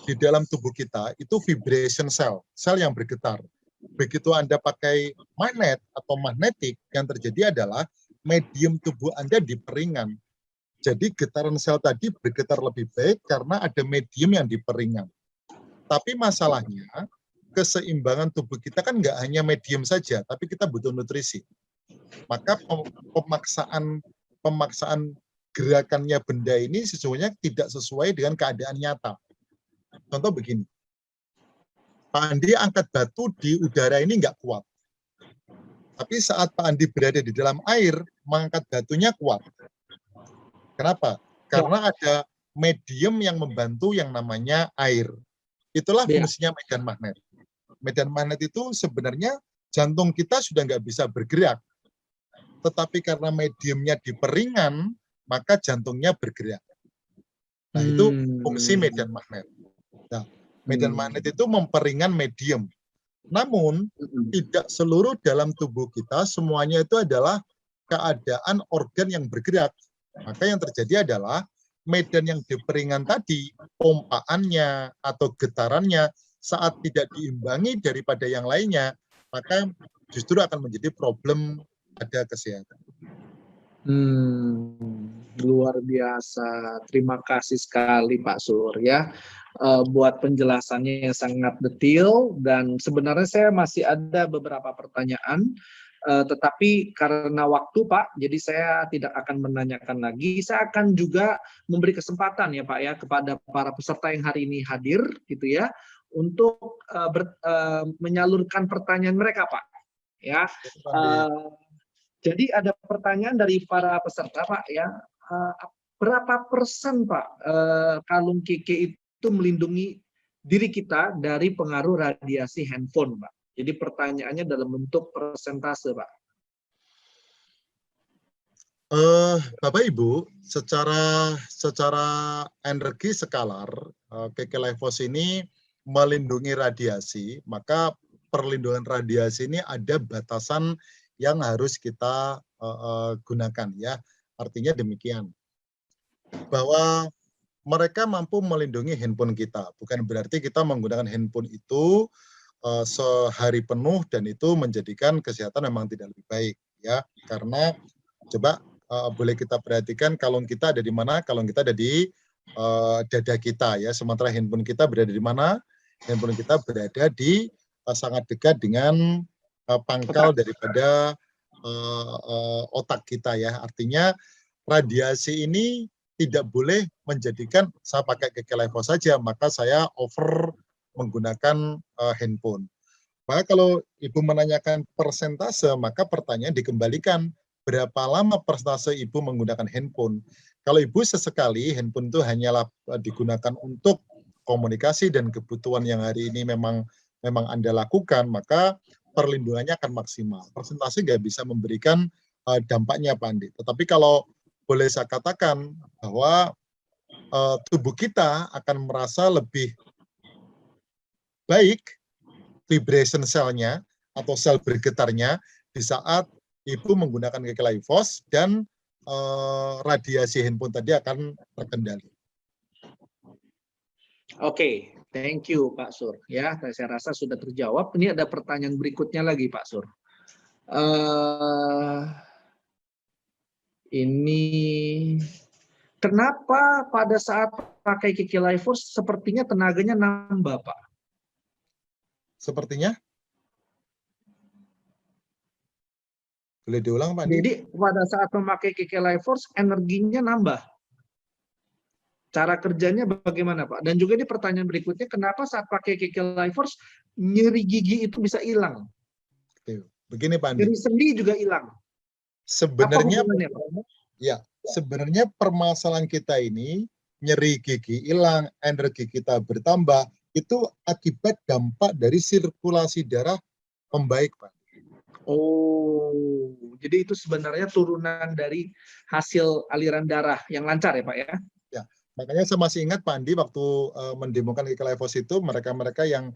di dalam tubuh kita itu vibration cell, sel yang bergetar. Begitu Anda pakai magnet atau magnetik, yang terjadi adalah medium tubuh Anda diperingan. Jadi getaran sel tadi bergetar lebih baik karena ada medium yang diperingan. Tapi masalahnya, keseimbangan tubuh kita kan nggak hanya medium saja, tapi kita butuh nutrisi. Maka pemaksaan gerakannya benda ini sesungguhnya tidak sesuai dengan keadaan nyata. Contoh begini, Pak Andi angkat batu di udara ini nggak kuat. Tapi saat Pak Andi berada di dalam air, mengangkat batunya kuat. Kenapa? Karena ada medium yang membantu yang namanya air. Itulah fungsinya medan magnet. Medan magnet itu sebenarnya jantung kita sudah nggak bisa bergerak. Tetapi karena mediumnya diperingan, maka jantungnya bergerak. Nah, itu fungsi medan magnet. Nah, medan magnet itu memperingan medium. Namun, tidak seluruh dalam tubuh kita semuanya itu adalah keadaan organ yang bergerak. Maka yang terjadi adalah medan yang diperingan tadi, pompaannya atau getarannya saat tidak diimbangi daripada yang lainnya, maka justru akan menjadi problem pada kesehatan. Luar biasa. Terima kasih sekali Pak Sur ya buat penjelasannya yang sangat detail, dan sebenarnya saya masih ada beberapa pertanyaan. Tetapi karena waktu Pak, jadi saya tidak akan menanyakan lagi. Saya akan juga memberi kesempatan ya Pak ya kepada para peserta yang hari ini hadir gitu ya, untuk menyalurkan pertanyaan mereka Pak. Ya, jadi ada pertanyaan dari para peserta Pak ya, berapa persen Pak kalung KK itu melindungi diri kita dari pengaruh radiasi handphone Pak? Jadi pertanyaannya dalam bentuk persentase, Pak. Bapak Ibu, secara energi skalar, KK Lifeforce ini melindungi radiasi, maka perlindungan radiasi ini ada batasan yang harus kita gunakan ya. Artinya demikian, bahwa mereka mampu melindungi handphone kita. Bukan berarti kita menggunakan handphone itu sehari penuh dan itu menjadikan kesehatan memang tidak lebih baik ya, karena coba boleh kita perhatikan kalung kita ada di mana. Kalung kita ada di dada kita ya, sementara handphone kita berada di mana? Handphone kita berada di sangat dekat dengan pangkal daripada otak kita ya. Artinya radiasi ini tidak boleh menjadikan saya pakai KK Lifeforce saja maka saya over menggunakan handphone. Maka kalau Ibu menanyakan persentase, maka pertanyaan dikembalikan, berapa lama persentase Ibu menggunakan handphone? Kalau Ibu sesekali, handphone itu hanyalah digunakan untuk komunikasi dan kebutuhan yang hari ini memang Anda lakukan, maka perlindungannya akan maksimal. Persentase nggak bisa memberikan dampaknya, Pak Andi. Tetapi kalau boleh saya katakan bahwa tubuh kita akan merasa lebih baik vibration cell-nya atau sel bergetarnya di saat Ibu menggunakan KK Lifeforce dan radiasi handphone tadi akan terkendali. Oke, thank you Pak Sur. Ya, saya rasa sudah terjawab. Ini ada pertanyaan berikutnya lagi Pak Sur. Ini kenapa pada saat pakai Kiki Life Force sepertinya tenaganya nambah Pak? Sepertinya, boleh diulang Pak Andi? Jadi pada saat memakai Kiki Life Force energinya nambah. Cara kerjanya bagaimana Pak? Dan juga di pertanyaan berikutnya, kenapa saat pakai Kiki Life Force nyeri gigi itu bisa hilang? Oke. Begini Pak Andi. Nyeri sendi juga hilang. Sebenarnya, Apa hubungannya, Pak? ya, sebenarnya permasalahan kita ini nyeri gigi hilang, energi kita bertambah, itu akibat dampak dari sirkulasi darah membaik Pak. Oh, jadi itu sebenarnya turunan dari hasil aliran darah yang lancar ya Pak ya? Ya, makanya saya masih ingat Pak Andi waktu mendemokan Kiki Life Force itu, mereka-mereka yang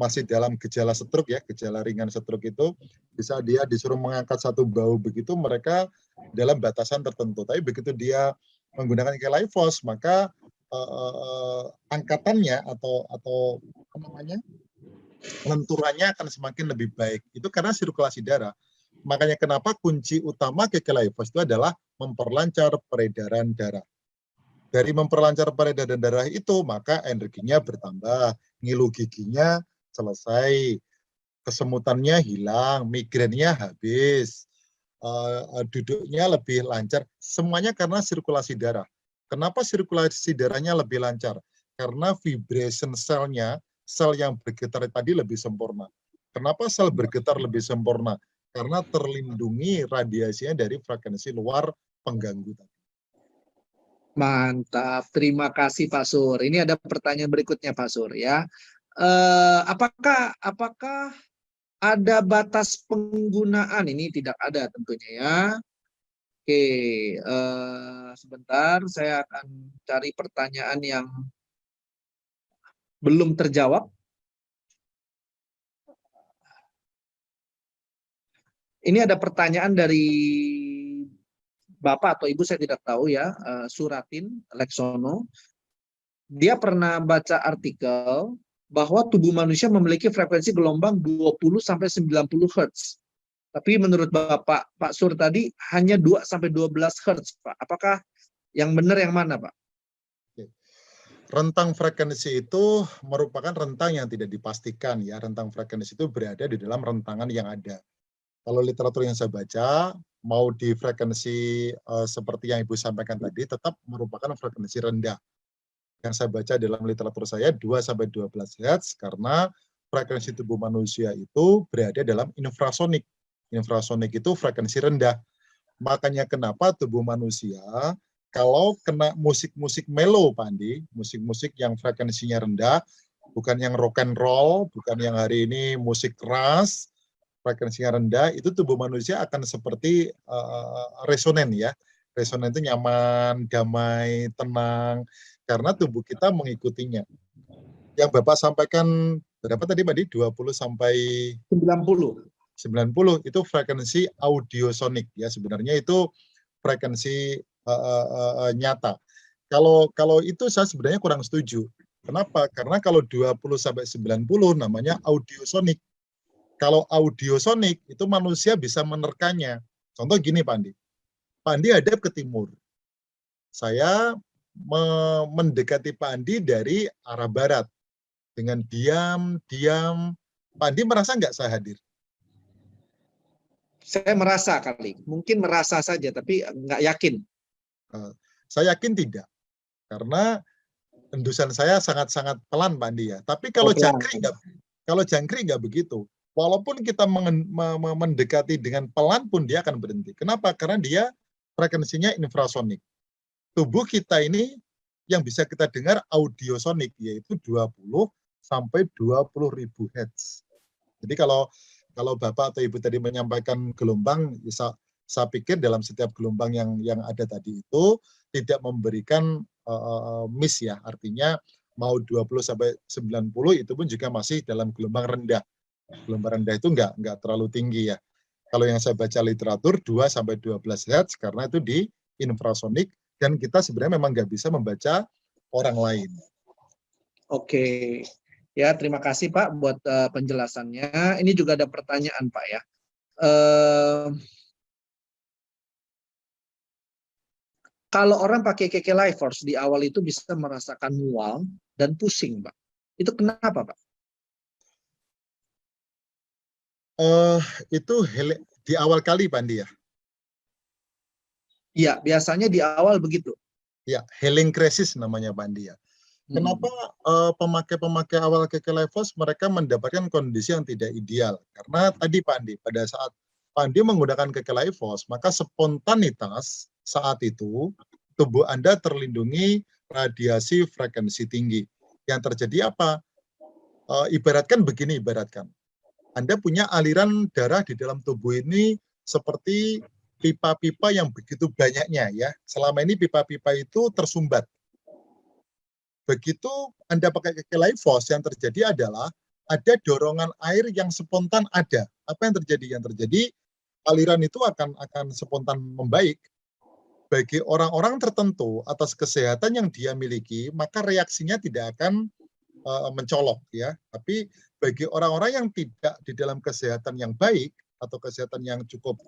masih dalam gejala stroke ya, gejala ringan stroke itu, bisa dia disuruh mengangkat satu bahu begitu, mereka dalam batasan tertentu. Tapi begitu dia menggunakan Kiki Life Force, maka angkatannya atau apa namanya, lenturannya akan semakin lebih baik. Itu karena sirkulasi darah. Makanya kenapa kunci utama Kiki Life Force itu adalah memperlancar peredaran darah. Dari memperlancar peredaran darah itu, maka energinya bertambah, ngilu giginya selesai, kesemutannya hilang, migrennya habis, duduknya lebih lancar, semuanya karena sirkulasi darah. Kenapa sirkulasi darahnya lebih lancar? Karena vibration selnya, sel yang bergetar tadi lebih sempurna. Kenapa sel bergetar lebih sempurna? Karena terlindungi radiasinya dari frekuensi luar pengganggu tadi. Mantap, terima kasih Pak Sur. Ini ada pertanyaan berikutnya Pak Sur ya. Apakah ada batas penggunaan? Ini tidak ada tentunya ya. Oke, sebentar saya akan cari pertanyaan yang belum terjawab. Ini ada pertanyaan dari Bapak atau Ibu, saya tidak tahu ya, Suratin Leksono. Dia pernah baca artikel bahwa tubuh manusia memiliki frekuensi gelombang 20 sampai 90 Hz. Tapi menurut Bapak, Pak Sur tadi hanya 2 sampai 12 Hz, Pak. Apakah yang benar yang mana, Pak? Rentang frekuensi itu merupakan rentang yang tidak dipastikan ya. Rentang frekuensi itu berada di dalam rentangan yang ada. Kalau literatur yang saya baca, mau di frekuensi seperti yang Ibu sampaikan tadi, tetap merupakan frekuensi rendah. Yang saya baca dalam literatur saya 2-12 Hz, karena frekuensi tubuh manusia itu berada dalam infrasonik. Infrasonik itu frekuensi rendah. Makanya kenapa tubuh manusia, kalau kena musik-musik melo, Pak Andi, musik-musik yang frekuensinya rendah, bukan yang rock and roll, bukan yang hari ini musik keras, frekuensinya rendah, itu tubuh manusia akan seperti resonen ya. Resonen itu nyaman, damai, tenang, karena tubuh kita mengikutinya. Yang Bapak sampaikan berapa tadi Pak Di? 20 sampai 90. 90 itu frekuensi audiosonik ya, sebenarnya itu frekuensi nyata. Kalau itu saya sebenarnya kurang setuju. Kenapa? Karena kalau 20 sampai 90 namanya audiosonik. Kalau audiosonik itu manusia bisa menerkanya. Contoh gini Pak Andi. Pak Andi hadap ke timur. Saya mendekati Pak Andi dari arah barat. Dengan diam. Pak Andi merasa nggak saya hadir? Saya merasa kali. Mungkin merasa saja, tapi nggak yakin. Saya yakin tidak. Karena hendusan saya sangat-sangat pelan Pak Andi ya. Tapi kalau jangkrik nggak begitu. Walaupun kita mendekati dengan pelan pun dia akan berhenti. Kenapa? Karena dia frekuensinya infrasonik. Tubuh kita ini yang bisa kita dengar audiosonik, yaitu 20 sampai 20.000 Hz. Jadi kalau Bapak atau Ibu tadi menyampaikan gelombang, saya pikir dalam setiap gelombang yang ada tadi itu tidak memberikan miss ya. Artinya mau 20 sampai 90 itu pun juga masih dalam gelombang rendah. Gelombang rendah itu nggak terlalu tinggi ya. Kalau yang saya baca literatur 2 sampai 12 Hz karena itu di infrasonik dan kita sebenarnya memang nggak bisa membaca orang lain. Oke. Ya, terima kasih Pak buat penjelasannya. Ini juga ada pertanyaan Pak ya. Eh, Kalau orang pakai KK Life Force di awal itu bisa merasakan mual dan pusing, Pak. Itu kenapa, Pak? Eh itu di awal kali Pak Andi ya? Iya, biasanya di awal begitu. Ya, healing crisis namanya Pak Andi ya. Kenapa pemakai-pemakai awal KK Life Force mereka mendapatkan kondisi yang tidak ideal? Karena tadi Pak Andi, pada saat Pak Andi menggunakan KK Life Force, maka spontanitas saat itu tubuh Anda terlindungi radiasi frekuensi tinggi. Yang terjadi apa? Ibaratkan begini, ibaratkan. Anda punya aliran darah di dalam tubuh ini seperti pipa-pipa yang begitu banyaknya ya. Selama ini pipa-pipa itu tersumbat. Begitu Anda pakai KK Life Force, yang terjadi adalah ada dorongan air yang spontan ada. Apa yang terjadi? Yang terjadi aliran itu akan spontan membaik. Bagi orang-orang tertentu atas kesehatan yang dia miliki, maka reaksinya tidak akan mencolok ya. Tapi bagi orang-orang yang tidak di dalam kesehatan yang baik atau kesehatan yang cukup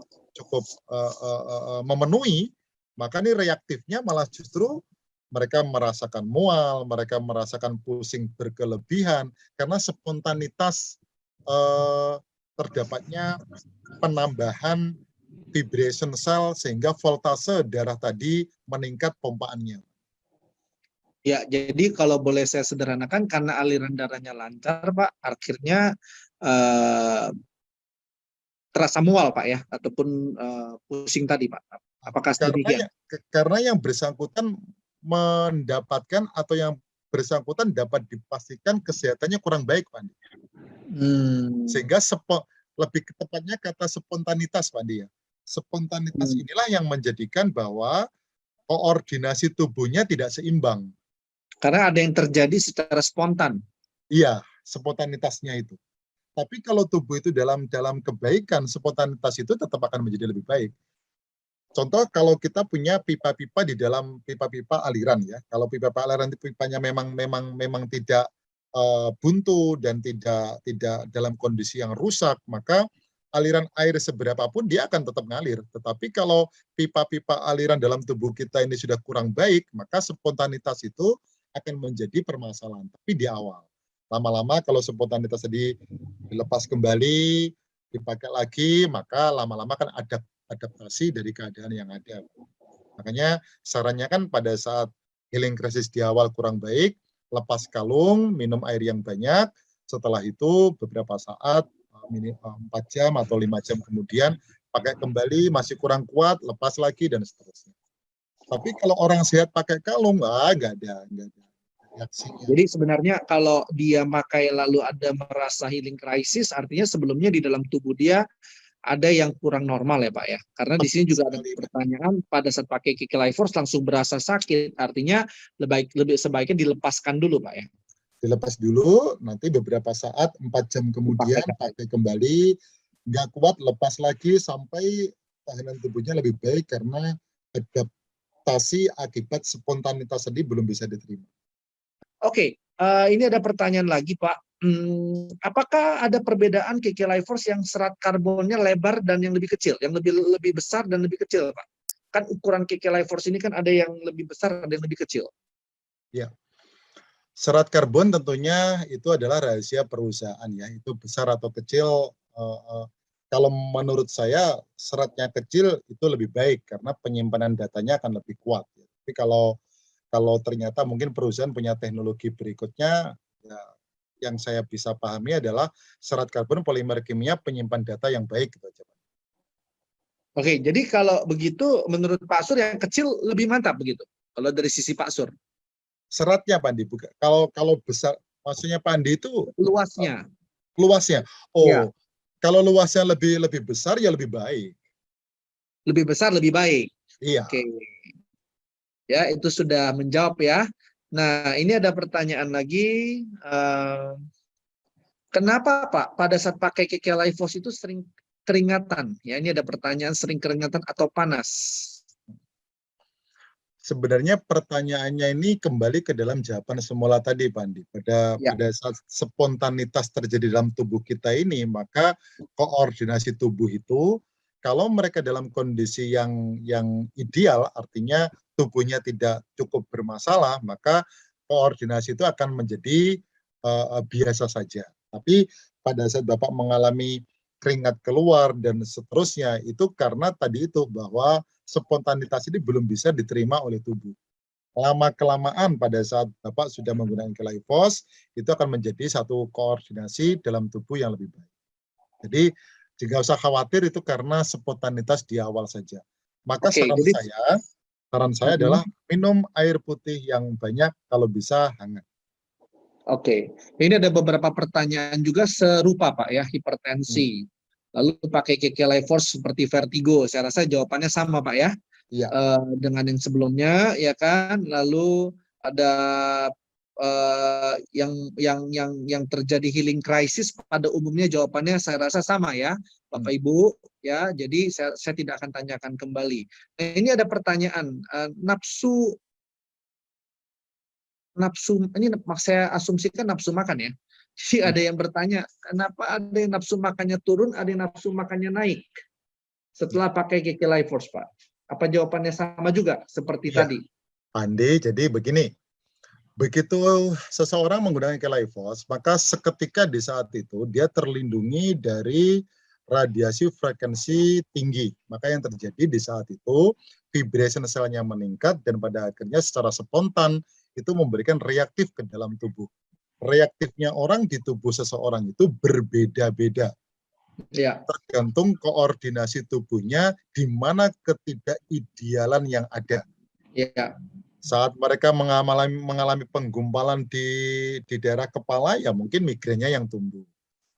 memenuhi, maka ini reaktifnya malah justru mereka merasakan mual, mereka merasakan pusing berkelebihan karena spontanitas terdapatnya penambahan vibration cell sehingga voltase darah tadi meningkat pompaannya. Ya, jadi kalau boleh saya sederhanakan, karena aliran darahnya lancar, Pak, akhirnya terasa mual, Pak ya, ataupun pusing tadi, Pak. Apakah demikian? Karena yang bersangkutan mendapatkan atau yang bersangkutan dapat dipastikan kesehatannya kurang baik, Pak Andi. Sehingga lebih tepatnya kata spontanitas, Pak Andi ya. Spontanitas inilah yang menjadikan bahwa koordinasi tubuhnya tidak seimbang. Karena ada yang terjadi secara spontan. Iya, spontanitasnya itu. Tapi kalau tubuh itu dalam kebaikan, spontanitas itu tetap akan menjadi lebih baik. Contoh kalau kita punya pipa-pipa di dalam pipa-pipa aliran ya. Kalau pipa-pipa aliran itu pipanya memang tidak buntu dan tidak dalam kondisi yang rusak, maka aliran air seberapapun dia akan tetap ngalir. Tetapi kalau pipa-pipa aliran dalam tubuh kita ini sudah kurang baik, maka spontanitas itu akan menjadi permasalahan. Tapi di awal, lama-lama kalau spontanitas tadi dilepas kembali, dipakai lagi, maka lama-lama kan adaptasi dari keadaan yang ada. Makanya sarannya kan pada saat healing crisis di awal kurang baik, lepas kalung, minum air yang banyak, setelah itu beberapa saat, 4 jam atau 5 jam kemudian, pakai kembali, masih kurang kuat, lepas lagi, dan seterusnya. Tapi kalau orang sehat pakai kalung, nggak ada reaksinya. Jadi sebenarnya kalau dia pakai lalu ada merasa healing crisis, artinya sebelumnya di dalam tubuh dia ada yang kurang normal ya Pak ya. Karena di sini juga ada pertanyaan pada saat pakai KK Life Force langsung berasa sakit, artinya lebih sebaiknya dilepaskan dulu Pak ya. Dilepas dulu, nanti beberapa saat, 4 jam kemudian pakai kembali, nggak kuat lepas lagi sampai tahanan tubuhnya lebih baik karena adaptasi akibat spontanitas tadi belum bisa diterima. Oke, ini ada pertanyaan lagi Pak. Apakah ada perbedaan KK Life Force yang serat karbonnya lebar dan yang lebih kecil, yang lebih besar dan lebih kecil, Pak? Kan ukuran KK Life Force ini kan ada yang lebih besar, ada yang lebih kecil. Ya, serat karbon tentunya itu adalah rahasia perusahaan ya, itu besar atau kecil. Kalau menurut saya seratnya kecil itu lebih baik karena penyimpanan datanya akan lebih kuat. Tapi kalau ternyata mungkin perusahaan punya teknologi berikutnya, ya, yang saya bisa pahami adalah serat karbon polimer kimia penyimpan data yang baik gitu aja. Oke, jadi kalau begitu menurut Pak Sur yang kecil lebih mantap begitu. Kalau dari sisi Pak Sur. Seratnya Pak Andi, kalau besar maksudnya Pak Andi itu luasnya. Luasnya. Oh, ya. Kalau luasnya lebih besar ya lebih baik. Lebih besar lebih baik. Iya. Oke. Ya, itu sudah menjawab ya. Nah, ini ada pertanyaan lagi. Kenapa Pak pada saat pakai KK Life Force itu sering keringatan? Ya, ini ada pertanyaan, sering keringatan atau panas? Sebenarnya pertanyaannya ini kembali ke dalam jawaban semula tadi, Pak Andi. Ya. Pada saat spontanitas terjadi dalam tubuh kita ini, maka koordinasi tubuh itu, kalau mereka dalam kondisi yang ideal, artinya tubuhnya tidak cukup bermasalah, maka koordinasi itu akan menjadi biasa saja. Tapi pada saat Bapak mengalami keringat keluar dan seterusnya, itu karena tadi itu bahwa spontanitas ini belum bisa diterima oleh tubuh. Lama-kelamaan pada saat Bapak sudah menggunakan Kelaiphos, itu akan menjadi satu koordinasi dalam tubuh yang lebih baik. Jadi, tidak usah khawatir itu karena spontanitas di awal saja. Maka saran saya adalah minum air putih yang banyak, kalau bisa hangat. Oke, ini ada beberapa pertanyaan juga serupa Pak ya, hipertensi. Lalu pakai Kelaiphos seperti vertigo. Saya rasa jawabannya sama Pak ya. Iya. Dengan yang sebelumnya ya kan. Lalu ada yang terjadi healing crisis, pada umumnya jawabannya saya rasa sama ya Bapak Ibu ya. Jadi saya tidak akan tanyakan kembali. Nah, ini ada pertanyaan, nafsu ini saya asumsikan nafsu makan ya. Jadi ada yang bertanya, kenapa ada yang nafsu makannya turun, ada yang nafsu makannya naik setelah pakai Kelaiphos, Pak? Apa jawabannya sama juga seperti tadi? Andi, jadi begini, begitu seseorang menggunakan Kelaiphos, maka seketika di saat itu dia terlindungi dari radiasi frekuensi tinggi. Maka yang terjadi di saat itu, vibration selnya meningkat dan pada akhirnya secara spontan itu memberikan reaktif ke dalam tubuh. Reaktifnya orang di tubuh seseorang itu berbeda-beda. Ya. Tergantung koordinasi tubuhnya, di mana ketidakidealan yang ada. Ya. Saat mereka mengalami penggumpalan di daerah kepala, ya mungkin migrainnya yang tumbuh.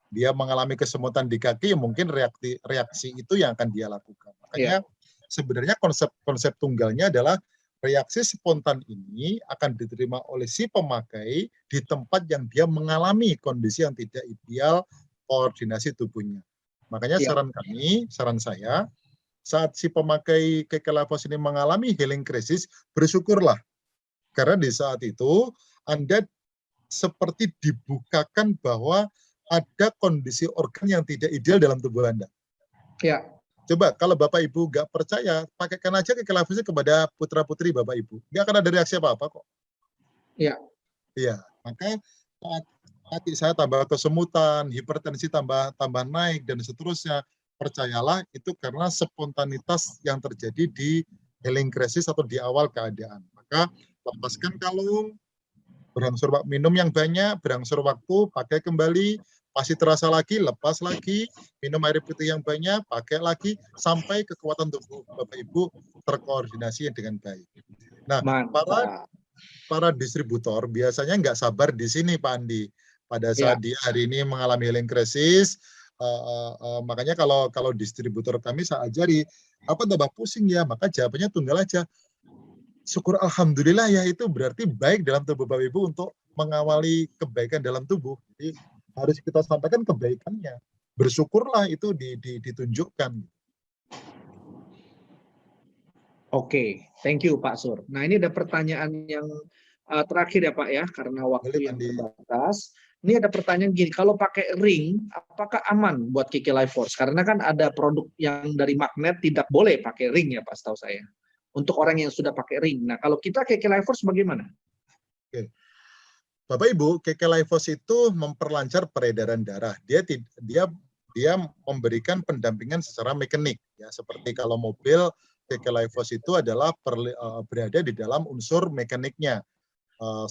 Dia mengalami kesemutan di kaki, ya mungkin reaksi itu yang akan dia lakukan. Makanya sebenarnya konsep tunggalnya adalah reaksi spontan ini akan diterima oleh si pemakai di tempat yang dia mengalami kondisi yang tidak ideal koordinasi tubuhnya. Makanya saran saya, saat si pemakai Kelaiphos ini mengalami healing crisis, bersyukurlah. Karena di saat itu, Anda seperti dibukakan bahwa ada kondisi organ yang tidak ideal dalam tubuh Anda. Ya. Coba kalau Bapak Ibu nggak percaya, pakaikan aja Kelaiphos kepada putra-putri Bapak Ibu. Nggak akan ada reaksi apa-apa kok. Iya. Iya, maka hati saya tambah kesemutan, hipertensi tambah naik, dan seterusnya. Percayalah, itu karena spontanitas yang terjadi di healing crisis atau di awal keadaan. Maka lepaskan kalung, berangsur minum yang banyak, berangsur waktu, pakai kembali, pasti terasa lagi, lepas lagi, minum air putih yang banyak, pakai lagi, sampai kekuatan tubuh Bapak Ibu terkoordinasi dengan baik. Nah, para distributor biasanya nggak sabar di sini, Pak Andi. Pada saat dia hari ini mengalami healing crisis, makanya kalau distributor kami saya ajari, apa tambah pusing ya, maka jawabannya tunggal aja. Syukur alhamdulillah ya, itu berarti baik dalam tubuh Bapak Ibu untuk mengawali kebaikan dalam tubuh. Jadi harus kita sampaikan kebaikannya. Bersyukurlah itu ditunjukkan. Oke, thank you Pak Sur. Nah, ini ada pertanyaan yang terakhir ya Pak ya, karena waktu yang terbatas. Ini ada pertanyaan gini, kalau pakai ring, apakah aman buat Kelaiphos? Karena kan ada produk yang dari magnet tidak boleh pakai ring ya Pak, setahu saya. Untuk orang yang sudah pakai ring. Nah, kalau kita Kelaiphos bagaimana? Oke. Bapak Ibu, Kelaiphos itu memperlancar peredaran darah. Dia memberikan pendampingan secara mekanik, ya, seperti kalau mobil, Kelaiphos itu adalah berada di dalam unsur mekaniknya.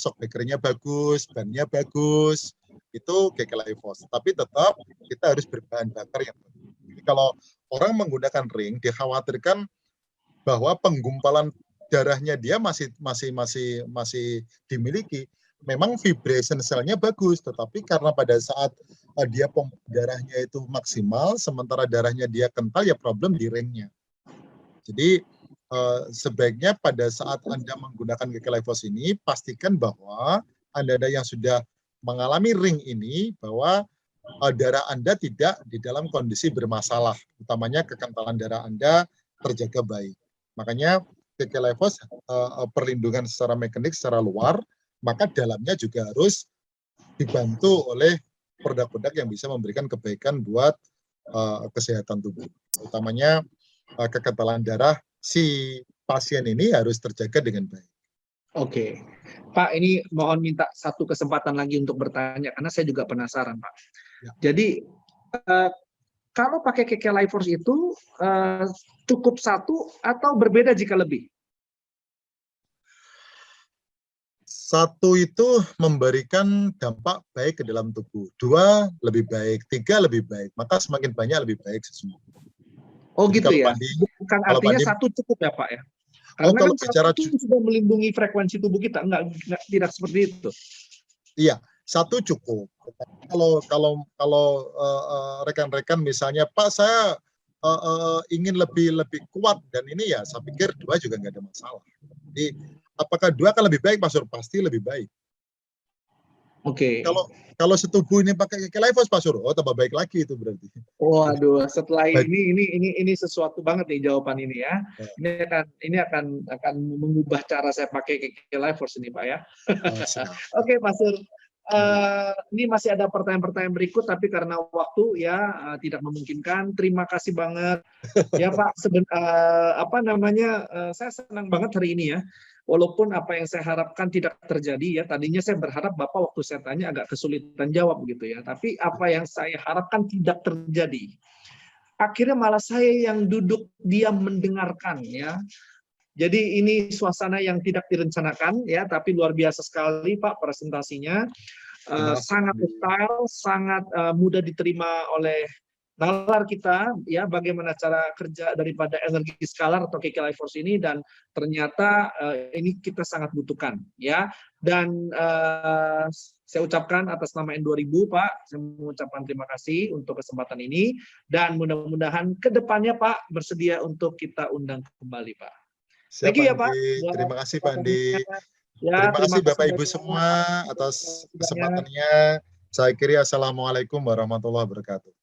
Shock breaker-nya bagus, bannya bagus, itu Kelaiphos. Tapi tetap kita harus berbahan bakar yang bagus. Jadi kalau orang menggunakan ring, dikhawatirkan bahwa penggumpalan darahnya dia masih dimiliki. Memang vibration selnya bagus, tetapi karena pada saat dia pompa darahnya itu maksimal, sementara darahnya dia kental, ya problem di ringnya. Jadi sebaiknya pada saat Anda menggunakan Kelaiphos ini, pastikan bahwa Anda yang sudah mengalami ring ini, bahwa darah Anda tidak di dalam kondisi bermasalah, utamanya kekentalan darah Anda terjaga baik. Makanya KK Lifehouse perlindungan secara mekanik secara luar, maka dalamnya juga harus dibantu oleh produk-produk yang bisa memberikan kebaikan buat kesehatan tubuh. Utamanya kekentalan darah si pasien ini harus terjaga dengan baik. Oke, Pak, ini mohon minta satu kesempatan lagi untuk bertanya karena saya juga penasaran, Pak. Ya. Jadi kalau pakai KK Lifehouse itu cukup satu atau berbeda jika lebih? Satu itu memberikan dampak baik ke dalam tubuh, 2 lebih baik, 3 lebih baik, maka semakin banyak lebih baik sesungguhnya. Oh Jadi gitu ya, bukan artinya Pandi, satu cukup ya Pak ya? Karena kalau kan bicara satu sudah melindungi frekuensi tubuh kita, tidak seperti itu. Iya, satu cukup. Kalau rekan-rekan misalnya, Pak saya ingin lebih kuat dan ini ya, saya pikir 2 juga nggak ada masalah. Jadi apakah 2 akan lebih baik, Pak Sur? Pasti lebih baik. Oke. Kalau setubuh ini pakai KK Lifehouse, Pak Sur, oh tambah baik lagi itu berarti. Waduh, setelah ini sesuatu banget nih jawaban ini ya. Ini akan mengubah cara saya pakai KK Lifehouse ini Pak ya. Oke, Pak Sur. Ini masih ada pertanyaan-pertanyaan berikut, tapi karena waktu ya tidak memungkinkan. Terima kasih banget ya Pak. Saya senang banget hari ini ya. Walaupun apa yang saya harapkan tidak terjadi ya. Tadinya saya berharap Bapak waktu saya tanya agak kesulitan jawab gitu ya. Tapi apa yang saya harapkan tidak terjadi. Akhirnya malah saya yang duduk diam mendengarkan ya. Jadi ini suasana yang tidak direncanakan ya, tapi luar biasa sekali Pak presentasinya. Sangat detail, sangat mudah diterima oleh nalar kita ya, bagaimana cara kerja daripada energi skalar atau KK Lifehouse ini, dan ternyata ini kita sangat butuhkan ya. Dan saya ucapkan atas nama N2000 Pak, saya mengucapkan terima kasih untuk kesempatan ini, dan mudah-mudahan kedepannya Pak bersedia untuk kita undang kembali Pak. Thank you ya Pak. Terima kasih Pak Andi. Ya, terima kasih Bapak Ibu semua atas kesempatannya. Saya kira assalamualaikum warahmatullahi wabarakatuh.